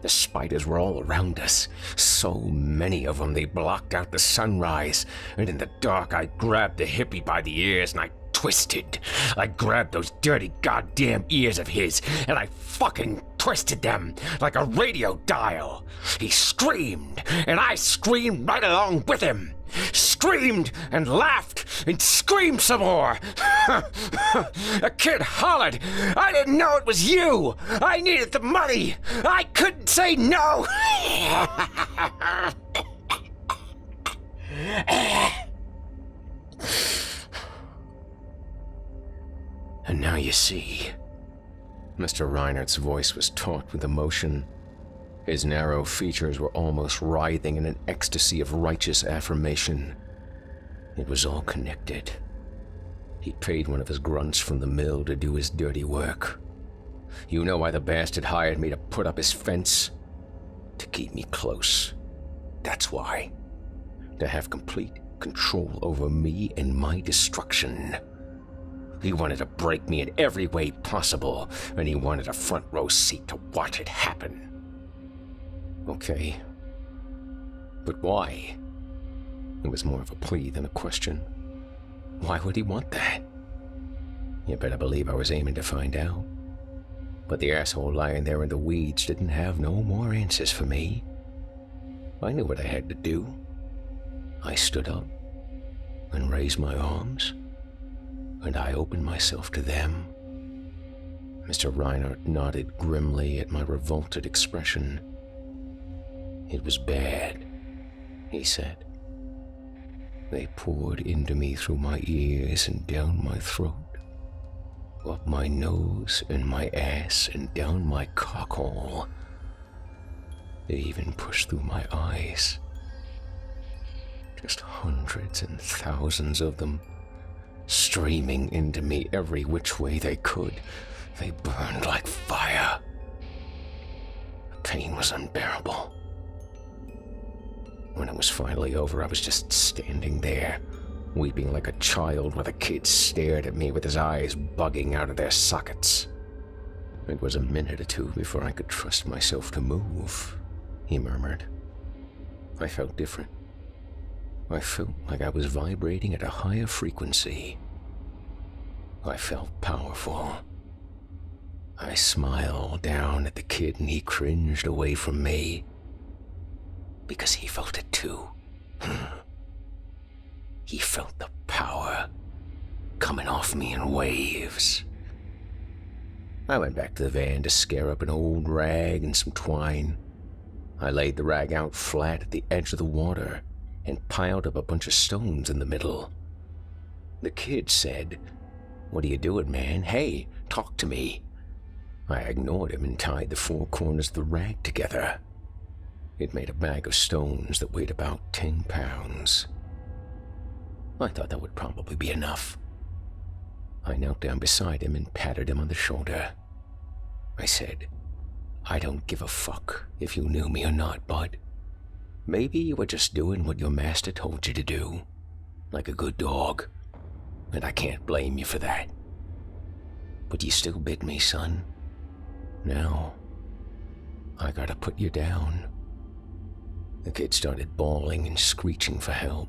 The spiders were all around us. So many of them, they blocked out the sunrise. And in the dark, I grabbed the hippie by the ears and I twisted. I grabbed those dirty goddamn ears of his and I fucking twisted them like a radio dial. He screamed and I screamed right along with him. Screamed and laughed and screamed some more. A kid hollered, "I didn't know it was you! I needed the money! I couldn't say no!" And now you see. Mr. Reinhardt's voice was taut with emotion. His narrow features were almost writhing in an ecstasy of righteous affirmation. It was all connected. He paid one of his grunts from the mill to do his dirty work. You know why the bastard hired me to put up his fence? To keep me close. That's why. To have complete control over me and my destruction. He wanted to break me in every way possible, and he wanted a front row seat to watch it happen. Okay. But why? It was more of a plea than a question. Why would he want that? You better believe I was aiming to find out. But the asshole lying there in the weeds didn't have no more answers for me. I knew what I had to do. I stood up and raised my arms, and I opened myself to them. Mr. Reinhardt nodded grimly at my revolted expression. It was bad, he said. They poured into me through my ears and down my throat, up my nose and my ass and down my cockhole. They even pushed through my eyes. Just hundreds and thousands of them, streaming into me every which way they could. They burned like fire. The pain was unbearable. When it was finally over, I was just standing there, weeping like a child while the kid stared at me with his eyes bugging out of their sockets. It was a minute or two before I could trust myself to move, he murmured. I felt different. I felt like I was vibrating at a higher frequency. I felt powerful. I smiled down at the kid and he cringed away from me. Because he felt it too. He felt the power coming off me in waves. I went back to the van to scare up an old rag and some twine. I laid the rag out flat at the edge of the water and piled up a bunch of stones in the middle. The kid said, "What are you doing, man? Hey, talk to me." I ignored him and tied the four corners of the rag together. It made a bag of stones that weighed about 10 pounds. I thought that would probably be enough. I knelt down beside him and patted him on the shoulder. I said, "I don't give a fuck if you knew me or not, bud. Maybe you were just doing what your master told you to do, like a good dog, and I can't blame you for that. But you still bit me, son. Now, I gotta put you down." The kid started bawling and screeching for help,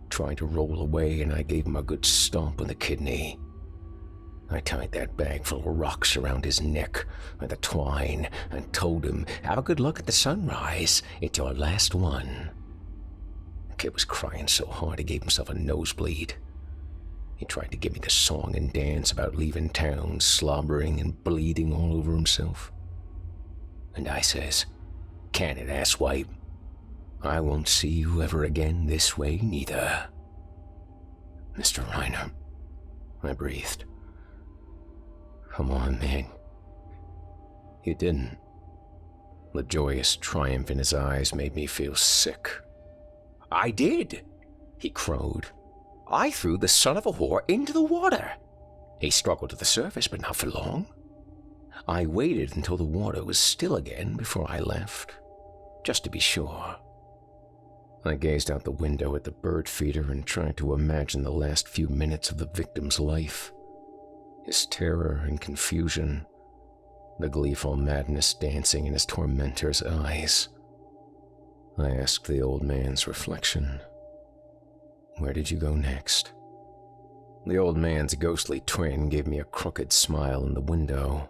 trying to roll away, and I gave him a good stomp on the kidney. I tied that bag full of rocks around his neck with a twine and told him, "Have a good look at the sunrise. It's your last one." The kid was crying so hard he gave himself a nosebleed. He tried to give me the song and dance about leaving town, slobbering and bleeding all over himself. And I says, "Can it, asswipe? I won't see you ever again this way neither." "Mr. Reiner," I breathed. "Come on, man." He didn't. The joyous triumph in his eyes made me feel sick. "I did," he crowed. "I threw the son of a whore into the water. He struggled to the surface, but not for long. I waited until the water was still again before I left, just to be sure." I gazed out the window at the bird feeder and tried to imagine the last few minutes of the victim's life. His terror and confusion, the gleeful madness dancing in his tormentor's eyes. I asked the old man's reflection, "Where did you go next?" The old man's ghostly twin gave me a crooked smile in the window.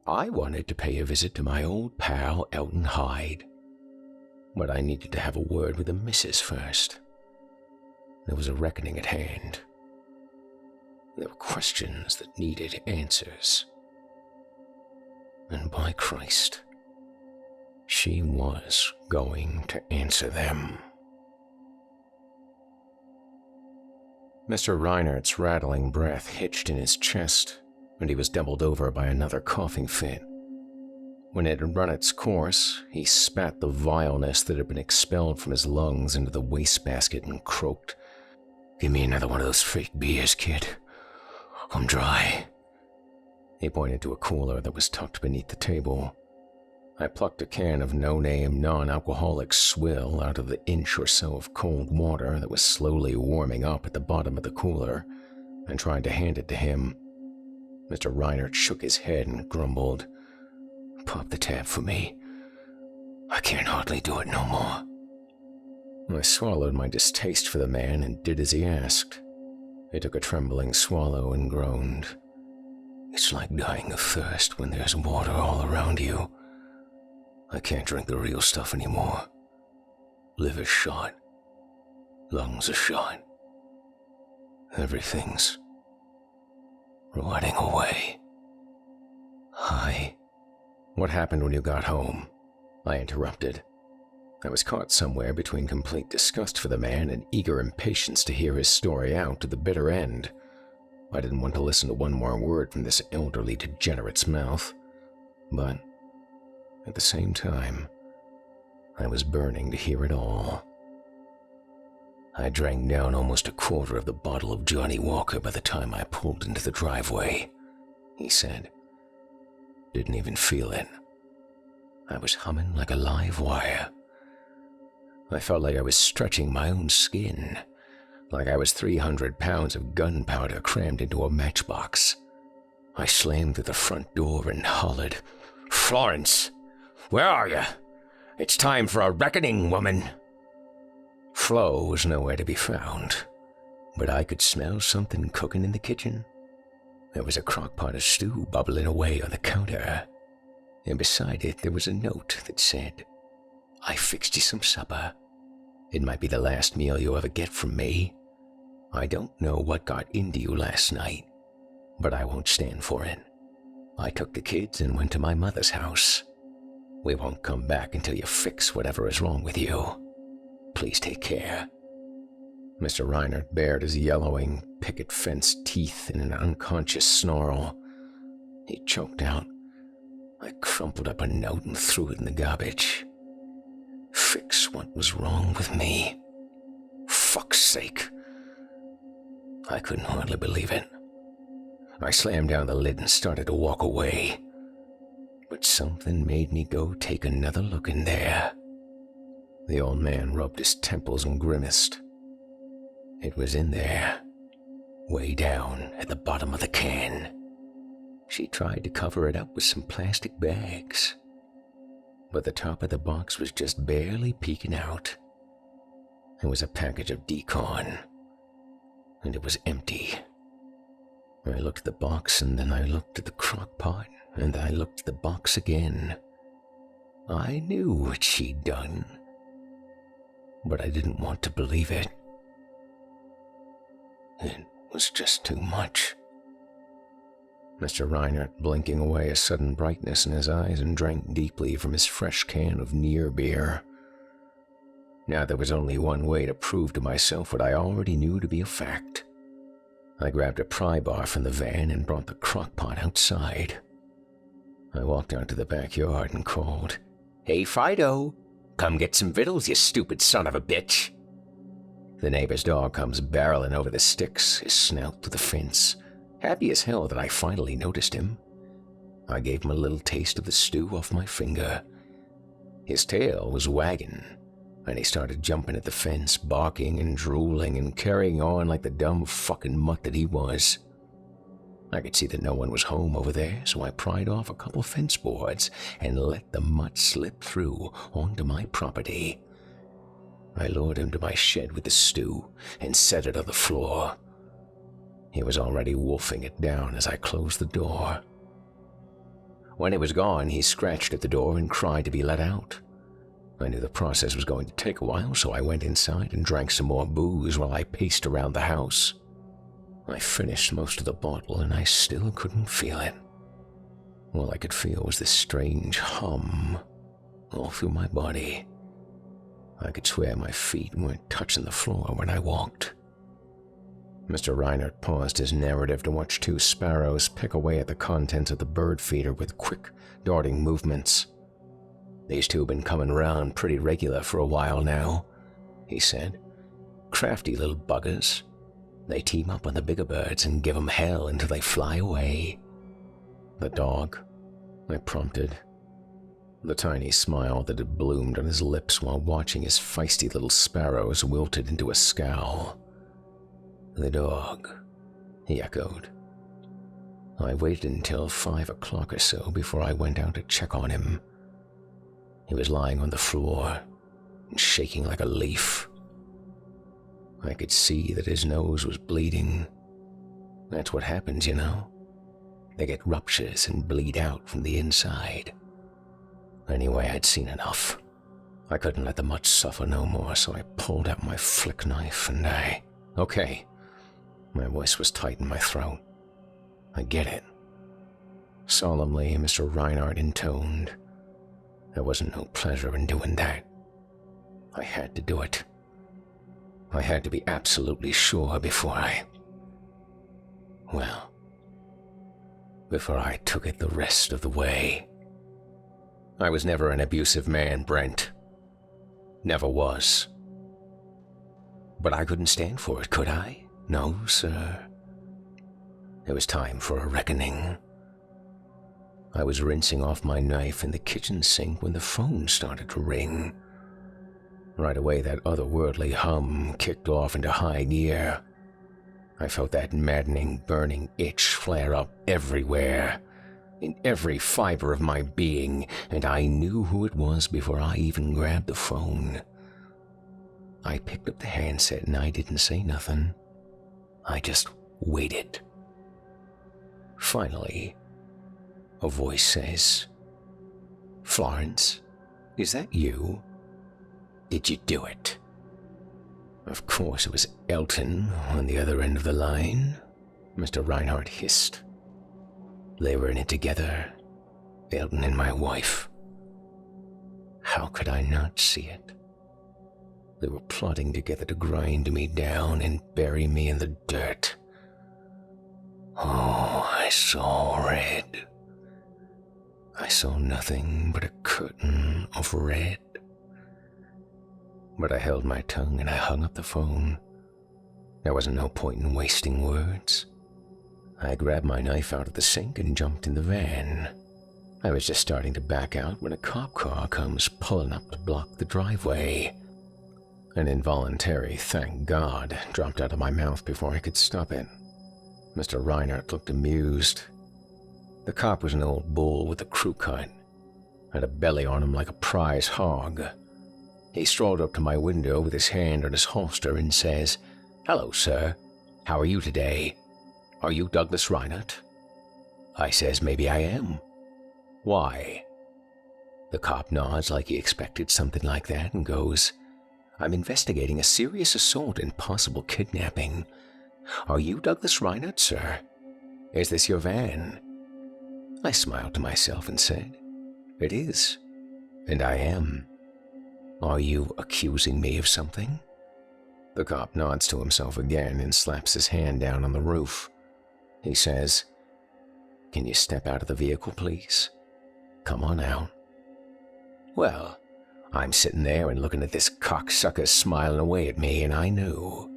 "I wanted to pay a visit to my old pal Elton Hyde, but I needed to have a word with the missus first. There was a reckoning at hand. There were questions that needed answers. And by Christ, she was going to answer them." Mr. Reinert's rattling breath hitched in his chest, and he was doubled over by another coughing fit. When it had run its course, he spat the vileness that had been expelled from his lungs into the wastebasket and croaked, "Give me another one of those fake beers, kid. I'm dry." He pointed to a cooler that was tucked beneath the table. I plucked a can of no-name, non-alcoholic swill out of the inch or so of cold water that was slowly warming up at the bottom of the cooler and tried to hand it to him. Mr. Reinert shook his head and grumbled, "Pop the tab for me. I can't hardly do it no more." I swallowed my distaste for the man and did as he asked. He took a trembling swallow and groaned, "It's like dying of thirst when there's water all around you. I can't drink the real stuff anymore. Liver's shot. Lungs are shot. Everything's rotting away." What happened when you got home?" I interrupted. I was caught somewhere between complete disgust for the man and eager impatience to hear his story out to the bitter end. I didn't want to listen to one more word from this elderly degenerate's mouth, but at the same time, I was burning to hear it all. "I drank down almost a quarter of the bottle of Johnny Walker by the time I pulled into the driveway," he said. "Didn't even feel it. I was humming like a live wire. I felt like I was stretching my own skin, like I was 300 pounds of gunpowder crammed into a matchbox. I slammed through the front door and hollered, "Florence, where are you? It's time for a reckoning, woman." Flo was nowhere to be found, but I could smell something cooking in the kitchen. There was a crock pot of stew bubbling away on the counter, and beside it there was a note that said, "I fixed you some supper. It might be the last meal you ever get from me. I don't know what got into you last night, but I won't stand for it. I took the kids and went to my mother's house. We won't come back until you fix whatever is wrong with you. Please take care." Mr. Reinert bared his yellowing, picket fence teeth in an unconscious snarl. He choked out, "I crumpled up a note and threw it in the garbage. Fix what was wrong with me. Fuck's sake." I couldn't hardly believe it. I slammed down the lid and started to walk away, but something made me go take another look in there. The old man rubbed his temples and grimaced. It was in there, way down at the bottom of the can. She tried to cover it up with some plastic bags, but the top of the box was just barely peeking out. It was a package of decon, and it was empty. I looked at the box, and then I looked at the crock pot, and I looked at the box again. I knew what she'd done, but I didn't want to believe it. It was just too much. Mr. Reinert blinking away a sudden brightness in his eyes and drank deeply from his fresh can of near beer. Now there was only one way to prove to myself what I already knew to be a fact. I grabbed a pry bar from the van and brought the crock pot outside. I walked out to the backyard and called, "Hey, Fido, come get some victuals, you stupid son of a bitch." The neighbor's dog comes barreling over the sticks, his snout to the fence, happy as hell that I finally noticed him. I gave him a little taste of the stew off my finger. His tail was wagging, and he started jumping at the fence, barking and drooling and carrying on like the dumb fucking mutt that he was. I could see that no one was home over there, so I pried off a couple fence boards and let the mutt slip through onto my property. I lured him to my shed with the stew and set it on the floor. He was already wolfing it down as I closed the door. When it was gone, he scratched at the door and cried to be let out. I knew the process was going to take a while, so I went inside and drank some more booze while I paced around the house. I finished most of the bottle and I still couldn't feel it. All I could feel was this strange hum all through my body. I could swear my feet weren't touching the floor when I walked. Mr. Reinert paused his narrative to watch two sparrows pick away at the contents of the bird feeder with quick, darting movements. "These two have been coming round pretty regular for a while now," he said. "Crafty little buggers. They team up on the bigger birds and give 'em hell until they fly away." "The dog?" I prompted. The tiny smile that had bloomed on his lips while watching his feisty little sparrows wilted into a scowl. "The dog," he echoed. I waited until 5 o'clock or so before I went out to check on him. He was lying on the floor and shaking like a leaf. I could see that his nose was bleeding. That's what happens, you know. They get ruptures and bleed out from the inside. Anyway, I'd seen enough. I couldn't let the mutt suffer no more, so I pulled out my flick knife and "Okay." My voice was tight in my throat. "I get it." Solemnly, Mr. Reinert intoned. There wasn't no pleasure in doing that. I had to do it. I had to be absolutely sure before I took it the rest of the way. I was never an abusive man, Brent. Never was. But I couldn't stand for it, could I? No, sir. It was time for a reckoning. I was rinsing off my knife in the kitchen sink when the phone started to ring. Right away, that otherworldly hum kicked off into high gear. I felt that maddening, burning itch flare up everywhere, in every fiber of my being, and I knew who it was before I even grabbed the phone. I picked up the handset and I didn't say nothing. I just waited. Finally, a voice says, "Florence, is that you? Did you do it?" Of course, it was Elton on the other end of the line, Mr. Reinhardt hissed. They were in it together, Elton and my wife. How could I not see it? They were plotting together to grind me down and bury me in the dirt. Oh, I saw red. I saw nothing but a curtain of red. But I held my tongue and I hung up the phone. There wasn't no point in wasting words. I grabbed my knife out of the sink and jumped in the van. I was just starting to back out when a cop car comes pulling up to block the driveway. An involuntary "thank God" dropped out of my mouth before I could stop it. Mr. Reinhardt looked amused. The cop was an old bull with a crew cut, had a belly on him like a prize hog. He strolled up to my window with his hand on his holster and says, "Hello, sir. How are you today? Are you Douglas Reinhardt?" I says, "Maybe I am." "Why?" The cop nods like he expected something like that and goes, "I'm investigating a serious assault and possible kidnapping. Are you Douglas Reinhardt, sir? Is this your van?" I smiled to myself and said, "It is, and I am. Are you accusing me of something?" The cop nods to himself again and slaps his hand down on the roof. He says, "Can you step out of the vehicle, please? Come on out." Well, I'm sitting there and looking at this cocksucker smiling away at me, and I knew.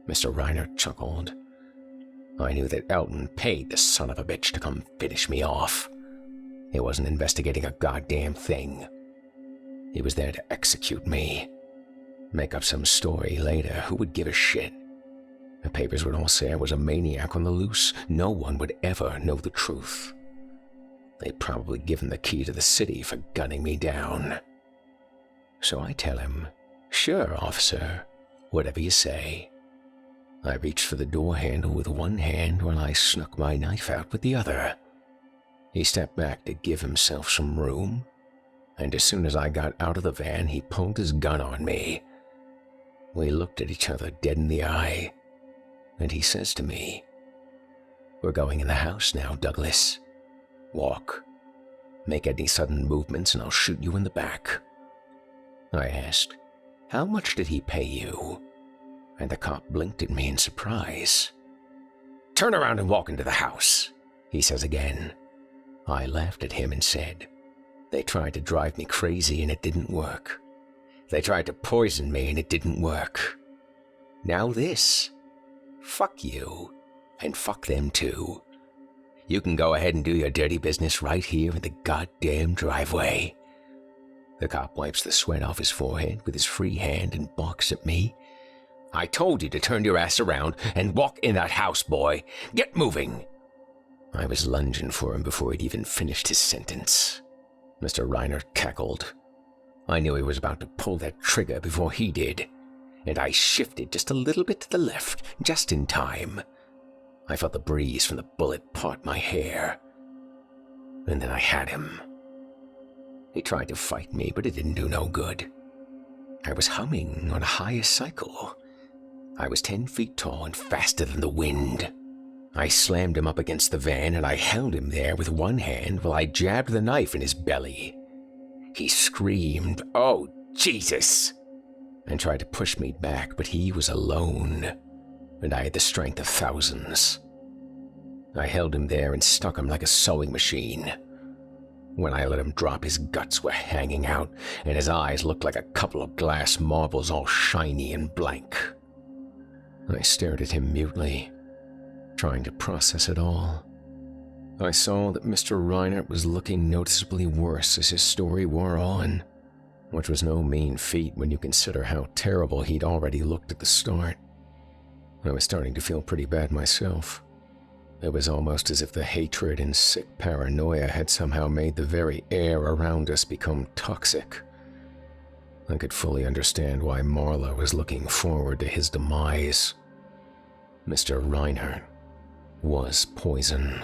Mr. Reinhardt chuckled. I knew that Elton paid the son of a bitch to come finish me off. He wasn't investigating a goddamn thing. He was there to execute me. Make up some story later, who would give a shit? The papers would all say I was a maniac on the loose. No one would ever know the truth. They'd probably give him the key to the city for gunning me down. So I tell him, "Sure, officer, whatever you say." I reached for the door handle with one hand while I snuck my knife out with the other. He stepped back to give himself some room, and as soon as I got out of the van, he pulled his gun on me. We looked at each other dead in the eye, and he says to me, "We're going in the house now, Douglas. Walk. Make any sudden movements and I'll shoot you in the back." I asked, "How much did he pay you?" And the cop blinked at me in surprise. "Turn around and walk into the house," he says again. I laughed at him and said, "They tried to drive me crazy and it didn't work. They tried to poison me and it didn't work. Now this. Fuck you, and fuck them too. You can go ahead and do your dirty business right here in the goddamn driveway." The cop wipes the sweat off his forehead with his free hand and barks at me. "I told you to turn your ass around and walk in that house, boy. Get moving." I was lunging for him before he'd even finished his sentence. Mr. Reinhardt cackled. I knew he was about to pull that trigger before he did, and I shifted just a little bit to the left, just in time. I felt the breeze from the bullet part my hair, and then I had him. He tried to fight me, but it didn't do no good. I was humming on a higher cycle. I was 10 feet tall and faster than the wind. I slammed him up against the van and I held him there with one hand while I jabbed the knife in his belly. He screamed, "Oh, Jesus!" and tried to push me back, but he was alone, and I had the strength of thousands. I held him there and stuck him like a sewing machine. When I let him drop, his guts were hanging out, and his eyes looked like a couple of glass marbles all shiny and blank. I stared at him mutely, trying to process it all. I saw that Mr. Reinhardt was looking noticeably worse as his story wore on, which was no mean feat when you consider how terrible he'd already looked at the start. I was starting to feel pretty bad myself. It was almost as if the hatred and sick paranoia had somehow made the very air around us become toxic. I could fully understand why Marla was looking forward to his demise. Mr. Reinhardt was poison.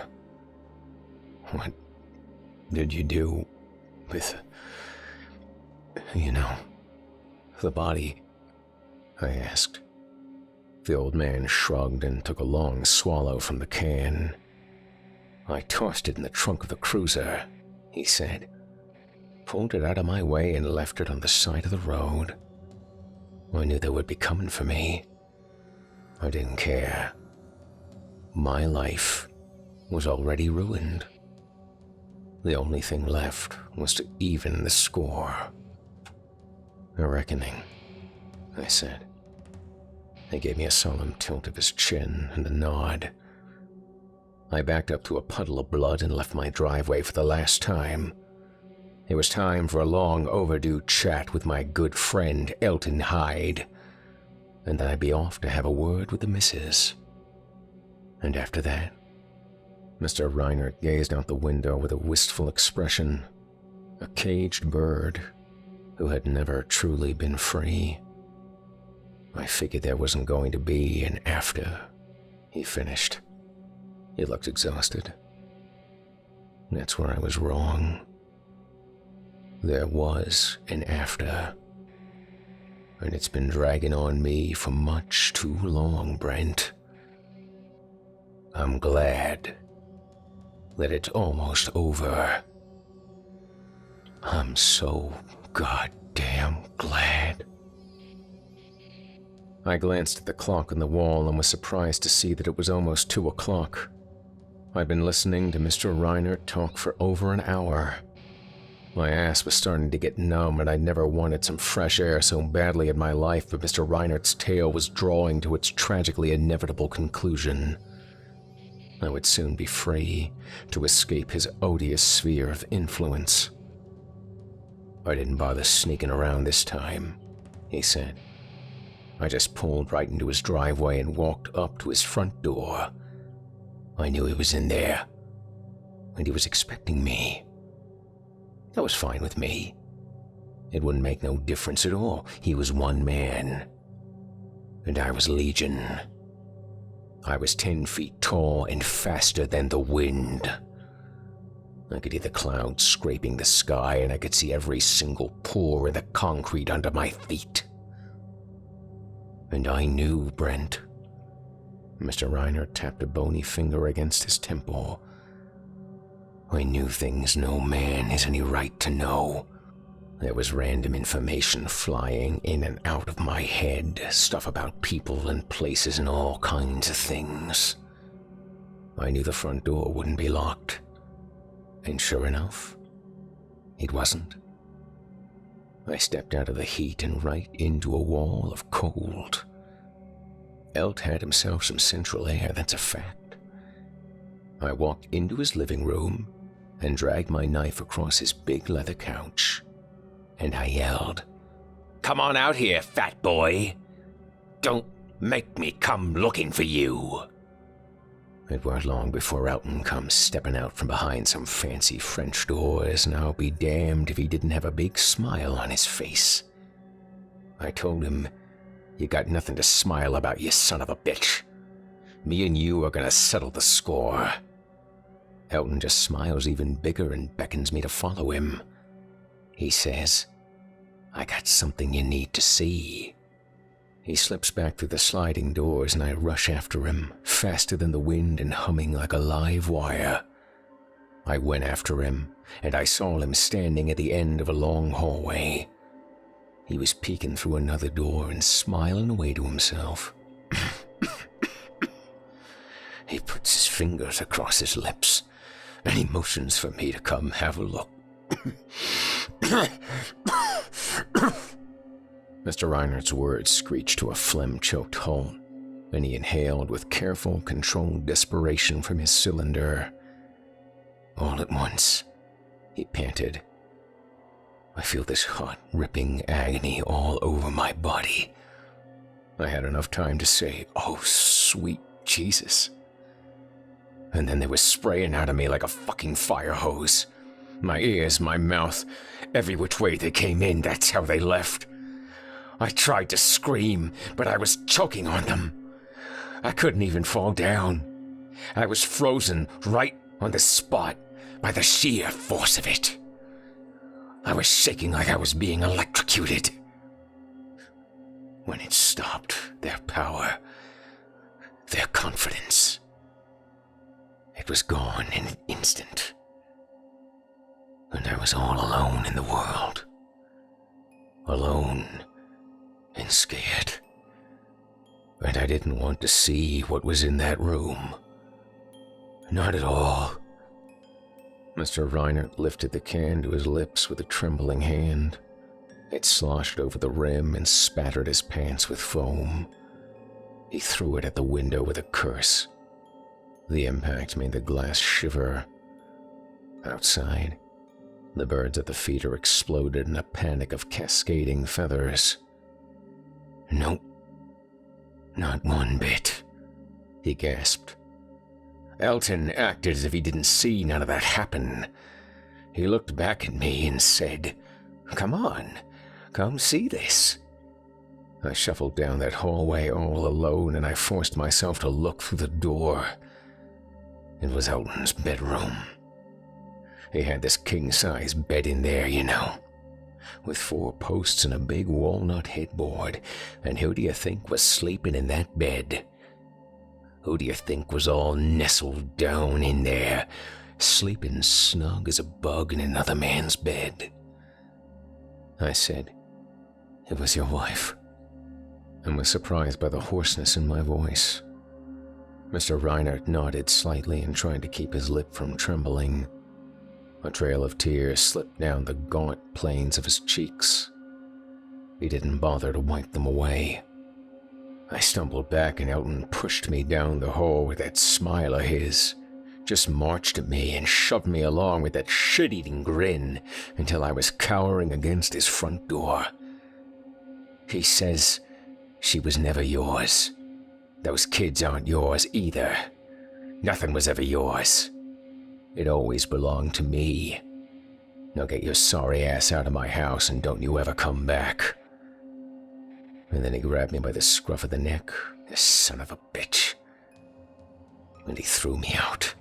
What did you do with, the body? I asked. The old man shrugged and took a long swallow from the can. I tossed it in the trunk of the cruiser, he said. Pulled it out of my way and left it on the side of the road. I knew they would be coming for me. I didn't care. My life was already ruined. The only thing left was to even the score. A reckoning, I said. He gave me a solemn tilt of his chin and a nod. I backed up to a puddle of blood and left my driveway for the last time. It was time for a long overdue chat with my good friend Elton Hyde, and then I'd be off to have a word with the missus. And after that, Mr. Reinhardt gazed out the window with a wistful expression, a caged bird who had never truly been free. I figured there wasn't going to be an after, he finished. He looked exhausted. That's where I was wrong. There was an after, and it's been dragging on me for much too long, Brent. I'm glad that it's almost over. I'm so goddamn glad. I glanced at the clock on the wall and was surprised to see that it was almost 2 o'clock. I'd been listening to Mr. Reinhardt talk for over an hour. My ass was starting to get numb, and I'd never wanted some fresh air so badly in my life, but Mr. Reinhardt's tale was drawing to its tragically inevitable conclusion. I would soon be free to escape his odious sphere of influence. I didn't bother sneaking around this time, he said. I just pulled right into his driveway and walked up to his front door. I knew he was in there, and he was expecting me. That was fine with me. It wouldn't make no difference at all. He was one man, and I was legion. I was 10 feet tall and faster than the wind. I could hear the clouds scraping the sky, and I could see every single pore in the concrete under my feet. And I knew, Brent. Mr. Reinhardt tapped a bony finger against his temple. I knew things no man has any right to know. There was random information flying in and out of my head, stuff about people and places and all kinds of things. I knew the front door wouldn't be locked. And sure enough, it wasn't. I stepped out of the heat and right into a wall of cold. Elt had himself some central air, that's a fact. I walked into his living room and dragged my knife across his big leather couch. And I yelled, "Come on out here, fat boy. Don't make me come looking for you." It weren't long before Elton comes stepping out from behind some fancy French doors, and I'll be damned if he didn't have a big smile on his face. I told him, "You got nothing to smile about, you son of a bitch. Me and you are gonna settle the score." Elton just smiles even bigger and beckons me to follow him. He says, "I got something you need to see." He slips back through the sliding doors, and I rush after him, faster than the wind and humming like a live wire. I went after him, and I saw him standing at the end of a long hallway. He was peeking through another door and smiling away to himself. He puts his fingers across his lips, and he motions for me to come have a look. Mr. Reinhardt's words screeched to a phlegm-choked halt, and he inhaled with careful, controlled desperation from his cylinder. All at once, he panted. I feel this hot, ripping agony all over my body. I had enough time to say, "Oh, sweet Jesus." And then they were spraying out of me like a fucking fire hose. My ears, my mouth, every which way they came in, that's how they left. I tried to scream, but I was choking on them. I couldn't even fall down. I was frozen right on the spot by the sheer force of it. I was shaking like I was being electrocuted. When it stopped, their power, their confidence, it was gone in an instant. And I was all alone in the world. Alone and scared. And I didn't want to see what was in that room. Not at all. Mr. Reinert lifted the can to his lips with a trembling hand. It sloshed over the rim and spattered his pants with foam. He threw it at the window with a curse. The impact made the glass shiver. Outside, the birds at the feeder exploded in a panic of cascading feathers. "Nope, not one bit," he gasped. Elton acted as if he didn't see none of that happen. He looked back at me and said, "Come on, come see this." I shuffled down that hallway all alone, and I forced myself to look through the door. It was Elton's bedroom. He had this king-size bed in there, you know, with 4 posts and a big walnut headboard. And who do you think was sleeping in that bed? Who do you think was all nestled down in there, sleeping snug as a bug in another man's bed? I said, "It was your wife," and was surprised by the hoarseness in my voice. Mr. Reinert nodded slightly and tried to keep his lip from trembling. A trail of tears slipped down the gaunt planes of his cheeks. He didn't bother to wipe them away. I stumbled back and Elton pushed me down the hall with that smile of his, just marched at me and shoved me along with that shit-eating grin until I was cowering against his front door. He says, "She was never yours. Those kids aren't yours either. Nothing was ever yours. It always belonged to me. Now get your sorry ass out of my house and don't you ever come back." And then he grabbed me by the scruff of the neck, the son of a bitch, and he threw me out.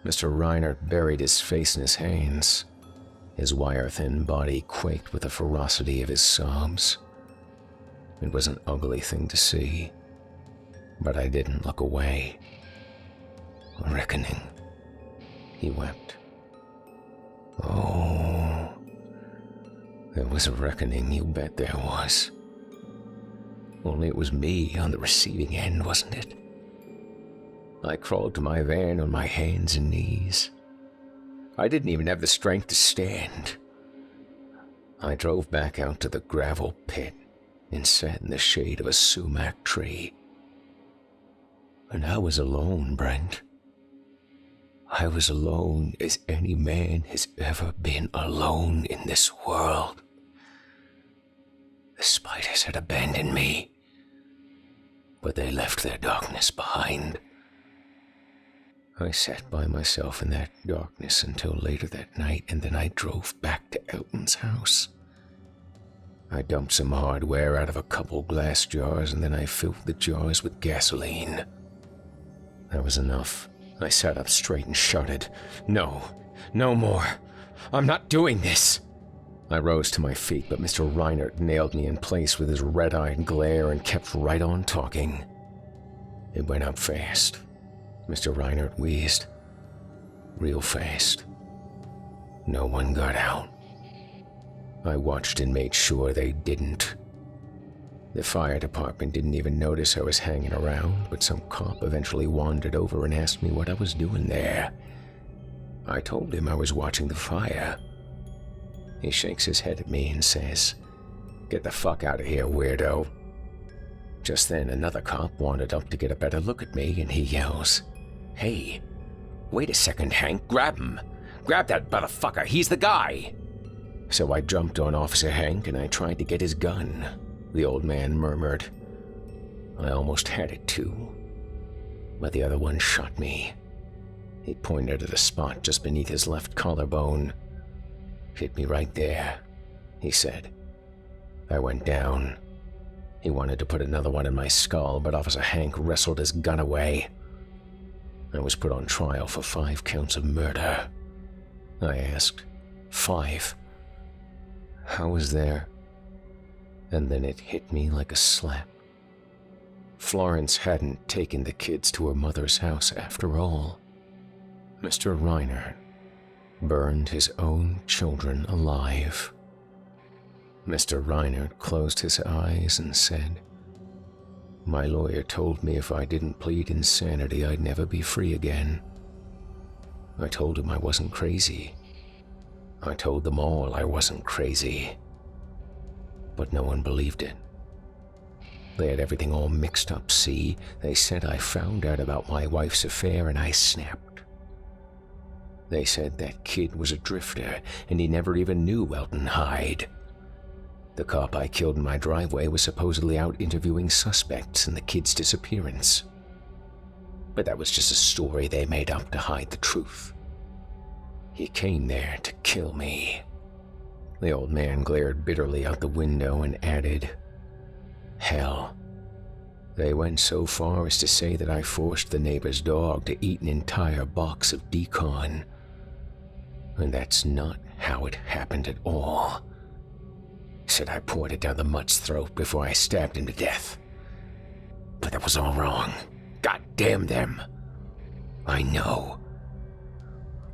Mr. Reinert buried his face in his hands. His wire-thin body quaked with the ferocity of his sobs. It was an ugly thing to see, but I didn't look away. "A reckoning," he wept. "Oh, there was a reckoning, you bet there was. Only it was me on the receiving end, wasn't it? I crawled to my van on my hands and knees. I didn't even have the strength to stand. I drove back out to the gravel pit and sat in the shade of a sumac tree. And I was alone, Brent. I was alone as any man has ever been alone in this world. The spiders had abandoned me, but they left their darkness behind. I sat by myself in that darkness until later that night, and then I drove back to Elton's house. I dumped some hardware out of a couple glass jars, and then I filled the jars with gasoline. That was enough. I sat up straight and shouted, "No, no more. I'm not doing this." I rose to my feet, but Mr. Reinert nailed me in place with his red-eyed glare and kept right on talking. It went up fast. Mr. Reinert wheezed. Real fast. No one got out. I watched and made sure they didn't. The fire department didn't even notice I was hanging around, but some cop eventually wandered over and asked me what I was doing there. I told him I was watching the fire. He shakes his head at me and says, "Get the fuck out of here, weirdo." Just then, another cop wandered up to get a better look at me, and he yells, "Hey, wait a second, Hank, grab him. Grab that motherfucker, he's the guy." So I jumped on Officer Hank and I tried to get his gun. the old man murmured. I almost had it too, but the other one shot me. He pointed at a spot just beneath his left collarbone. Hit me right there, he said. I went down. He wanted to put another one in my skull, but Officer Hank wrestled his gun away. I was put on trial for 5 counts of murder. I asked, 5? How was there? And then it hit me like a slap. Florence hadn't taken the kids to her mother's house after all. Mr. Reiner burned his own children alive. Mr. Reiner closed his eyes and said, My lawyer told me if I didn't plead insanity, I'd never be free again. I told him I wasn't crazy. I told them all I wasn't crazy. But no one believed it. They had everything all mixed up, see? They said I found out about my wife's affair and I snapped. They said that kid was a drifter and he never even knew Elton Hyde. The cop I killed in my driveway was supposedly out interviewing suspects in the kid's disappearance. But that was just a story they made up to hide the truth. He came there to kill me. The old man glared bitterly out the window and added, Hell, they went so far as to say that I forced the neighbor's dog to eat an entire box of decon. And that's not how it happened at all. Said I poured it down the mutt's throat before I stabbed him to death. But that was all wrong. God damn them. I know.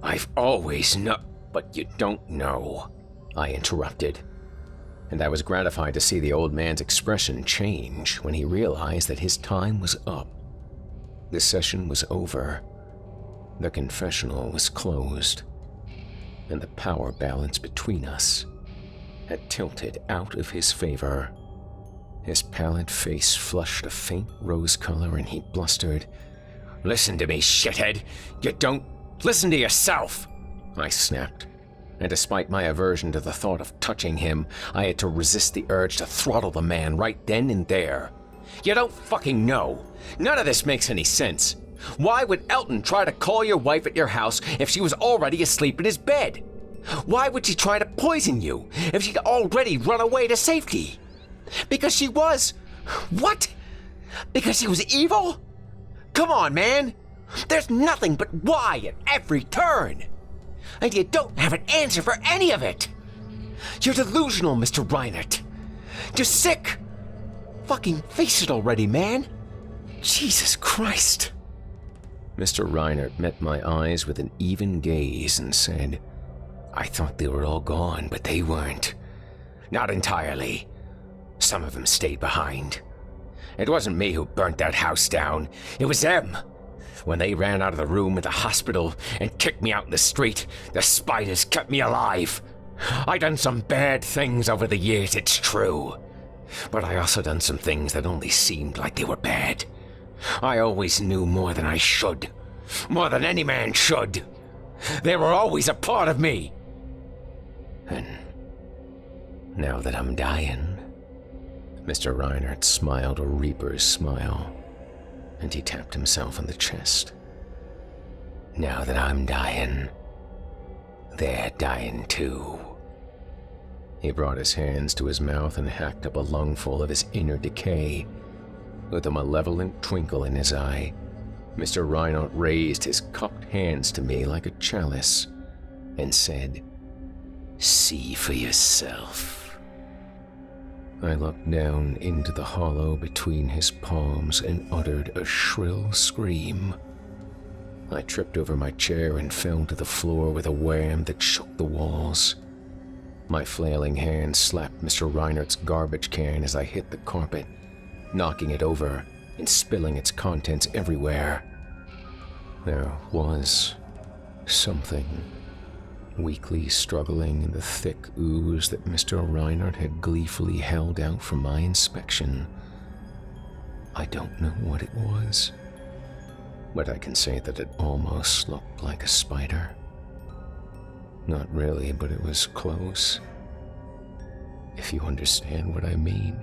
I've always known, but you don't know, I interrupted. And I was gratified to see the old man's expression change when he realized that his time was up. The session was over. The confessional was closed. And the power balance between us had tilted out of his favor. His pallid face flushed a faint rose color and he blustered, Listen to me, shithead! You don't listen to yourself! I snapped, and despite my aversion to the thought of touching him, I had to resist the urge to throttle the man right then and there. You don't fucking know. None of this makes any sense. Why would Elton try to call your wife at your house if she was already asleep in his bed? Why would she try to poison you if she'd already run away to safety? Because she was... What? Because she was evil? Come on, man. There's nothing but why at every turn. And you don't have an answer for any of it. You're delusional, Mr. Reinert. You're sick. Fucking face it already, man. Jesus Christ. Mr. Reinert met my eyes with an even gaze and said, I thought they were all gone, but they weren't. Not entirely. Some of them stayed behind. It wasn't me who burnt that house down. It was them. When they ran out of the room at the hospital and kicked me out in the street, the spiders kept me alive. I done some bad things over the years, it's true. But I also done some things that only seemed like they were bad. I always knew more than I should. More than any man should. They were always a part of me. And now that I'm dying, Mr. Reinert smiled a reaper's smile, and he tapped himself on the chest. Now that I'm dying, they're dying too. He brought his hands to his mouth and hacked up a lungful of his inner decay. With a malevolent twinkle in his eye, Mr. Reinert raised his cupped hands to me like a chalice and said, See for yourself. I looked down into the hollow between his palms and uttered a shrill scream. I tripped over my chair and fell to the floor with a wham that shook the walls. My flailing hand slapped Mr. Reinert's garbage can as I hit the carpet, knocking it over and spilling its contents everywhere. There was something weakly struggling in the thick ooze that Mr. Reinert had gleefully held out for my inspection. I don't know what it was, but I can say that it almost looked like a spider. Not really, but it was close. If you understand what I mean.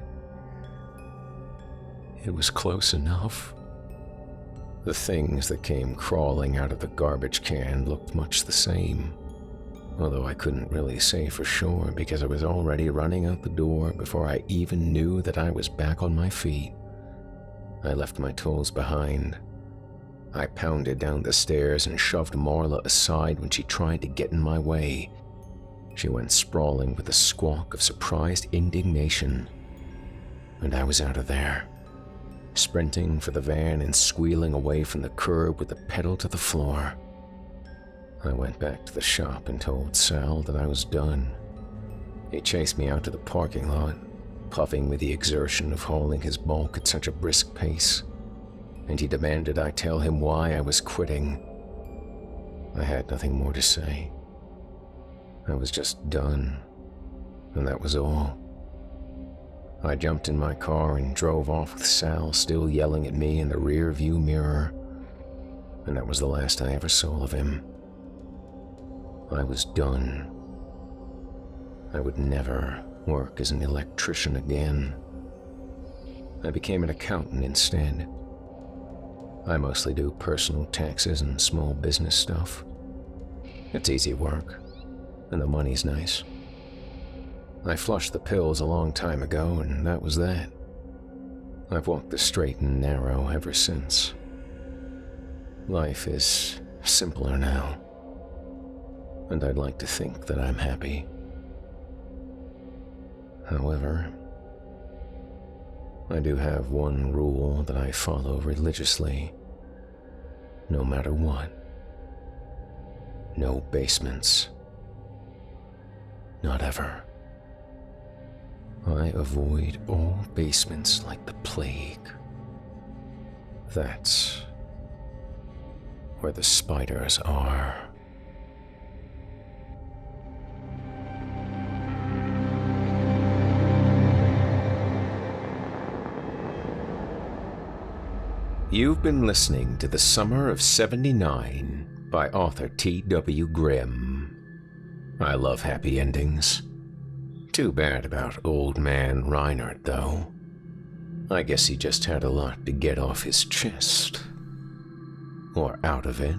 it was close enough. The things that came crawling out of the garbage can looked much the same, although I couldn't really say for sure because I was already running out the door before I even knew that I was back on my feet. I left my tools behind. I pounded down the stairs and shoved Marla aside when she tried to get in my way. She went sprawling with a squawk of surprised indignation, and I was out of there, sprinting for the van and squealing away from the curb with the pedal to the floor. I went back to the shop and told Sal that I was done. He chased me out to the parking lot, puffing with the exertion of hauling his bulk at such a brisk pace, and he demanded I tell him why I was quitting. I had nothing more to say. I was just done, and that was all. I jumped in my car and drove off with Sal still yelling at me in the rear view mirror, and that was the last I ever saw of him. I was done. I would never work as an electrician again. I became an accountant instead. I mostly do personal taxes and small business stuff. It's easy work, and the money's nice. I flushed the pills a long time ago, and that was that. I've walked the straight and narrow ever since. Life is simpler now, and I'd like to think that I'm happy. However, I do have one rule that I follow religiously, no matter what. No basements. Not ever. I avoid all basements like the plague. That's where the spiders are. You've been listening to The Summer of '79 by author T.W. Grimm. I love happy endings. Too bad about old man Reinhardt, though. I guess he just had a lot to get off his chest. Or out of it.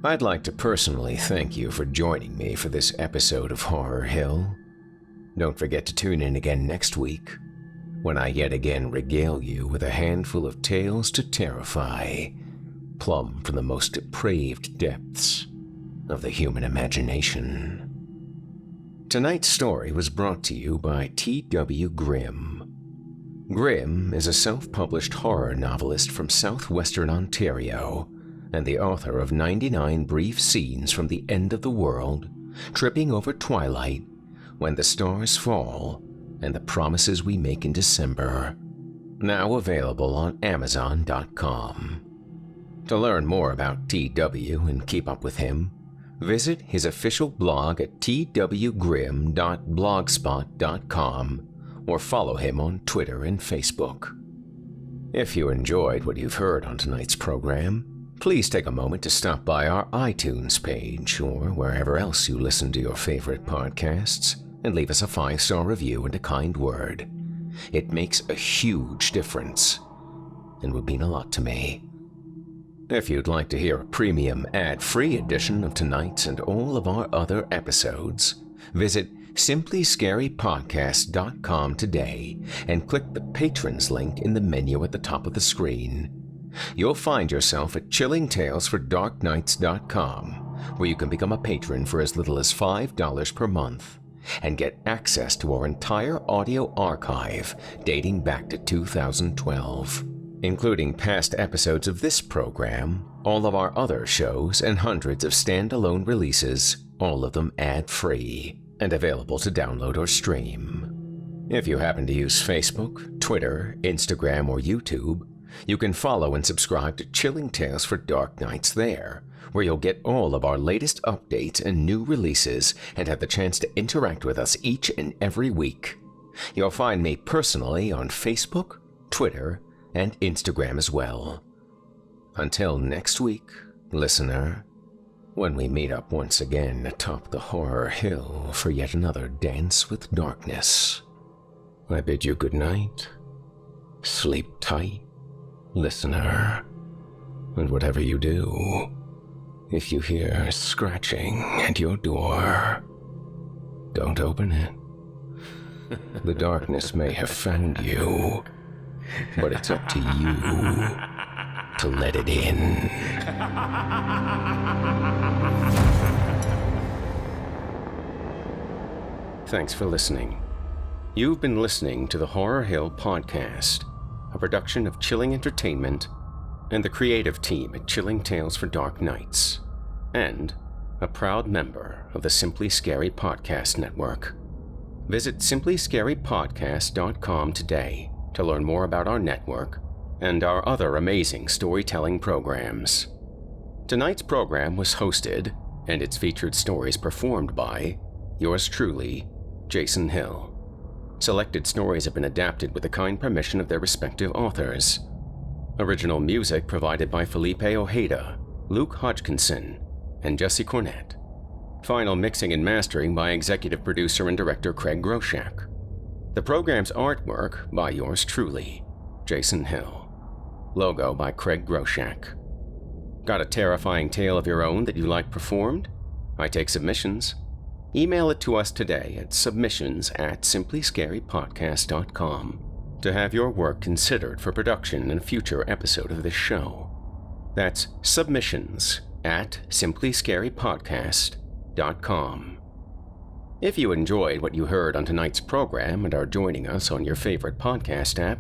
I'd like to personally thank you for joining me for this episode of Horror Hill. Don't forget to tune in again next week, when I yet again regale you with a handful of tales to terrify, plumb from the most depraved depths of the human imagination. Tonight's story was brought to you by T.W. Grimm. Grimm is a self-published horror novelist from southwestern Ontario, and the author of 99 Brief Scenes from the End of the World, Tripping Over Twilight, When the Stars Fall, and The Promises We Make in December. Now available on Amazon.com. To learn more about TW and keep up with him, visit his official blog at twgrimm.blogspot.com or follow him on Twitter and Facebook. If you enjoyed what you've heard on tonight's program, please take a moment to stop by our iTunes page or wherever else you listen to your favorite podcasts and leave us a 5-star review and a kind word. It makes a huge difference and would mean a lot to me. If you'd like to hear a premium ad-free edition of tonight's and all of our other episodes, visit simplyscarypodcast.com today and click the Patrons link in the menu at the top of the screen. You'll find yourself at chillingtalesfordarknights.com, where you can become a patron for as little as $5 per month and get access to our entire audio archive dating back to 2012, including past episodes of this program, all of our other shows, and hundreds of standalone releases, all of them ad-free and available to download or stream. If you happen to use Facebook, Twitter, Instagram, or YouTube, you can follow and subscribe to Chilling Tales for Dark Nights there, where you'll get all of our latest updates and new releases and have the chance to interact with us each and every week. You'll find me personally on Facebook, Twitter, and Instagram as well. Until next week, listener, when we meet up once again atop the horror hill for yet another dance with darkness. I bid you good night. Sleep tight, listener. And whatever you do, if you hear scratching at your door, don't open it. The darkness may have found you, but it's up to you to let it in. Thanks for listening. You've been listening to the Horror Hill Podcast, a production of Chilling Entertainment and the creative team at Chilling Tales for Dark Nights, and a proud member of the Simply Scary Podcast Network. Visit simplyscarypodcast.com today to learn more about our network and our other amazing storytelling programs. Tonight's program was hosted, and its featured stories performed by yours truly, Jason Hill. Selected stories have been adapted with the kind permission of their respective authors. Original music provided by Felipe Ojeda, Luke Hodgkinson, and Jesse Cornett. Final mixing and mastering by executive producer and director Craig Groshak. The program's artwork by yours truly, Jason Hill. Logo by Craig Groshak. Got a terrifying tale of your own that you like performed? I take submissions. Email it to us today at submissions@simplyscarypodcast.com to have your work considered for production in a future episode of this show. That's submissions@simplyscarypodcast.com. If you enjoyed what you heard on tonight's program and are joining us on your favorite podcast app,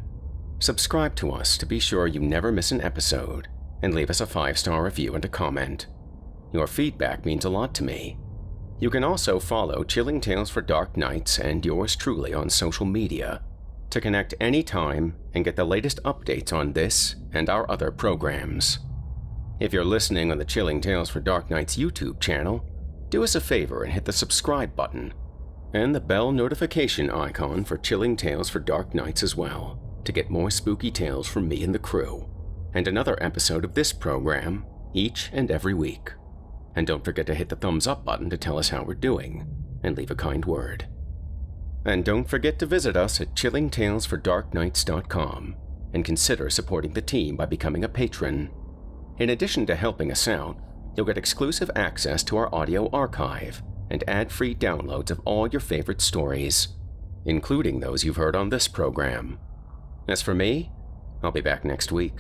subscribe to us to be sure you never miss an episode, and leave us a 5-star review and a comment. Your feedback means a lot to me. You can also follow Chilling Tales for Dark Nights and yours truly on social media to connect anytime and get the latest updates on this and our other programs. If you're listening on the Chilling Tales for Dark Nights YouTube channel, do us a favor and hit the subscribe button and the bell notification icon for Chilling Tales for Dark Nights as well to get more spooky tales from me and the crew, and another episode of this program each and every week. And don't forget to hit the thumbs up button to tell us how we're doing, and leave a kind word. And don't forget to visit us at chillingtalesfordarknights.com and consider supporting the team by becoming a patron. In addition to helping us out, you'll get exclusive access to our audio archive and ad-free downloads of all your favorite stories, including those you've heard on this program. As for me, I'll be back next week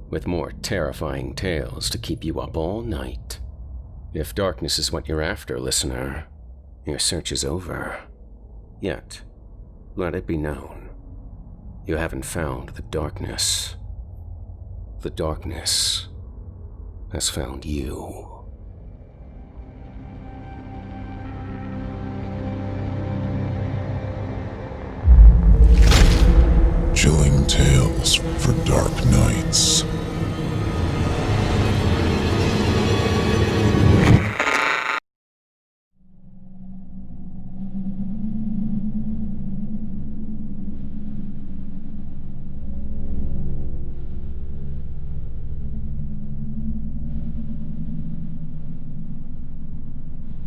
with more terrifying tales to keep you up all night. If darkness is what you're after, listener, your search is over. Yet, let it be known, you haven't found the darkness. The darkness has found you. Chilling Tales for Dark Nights.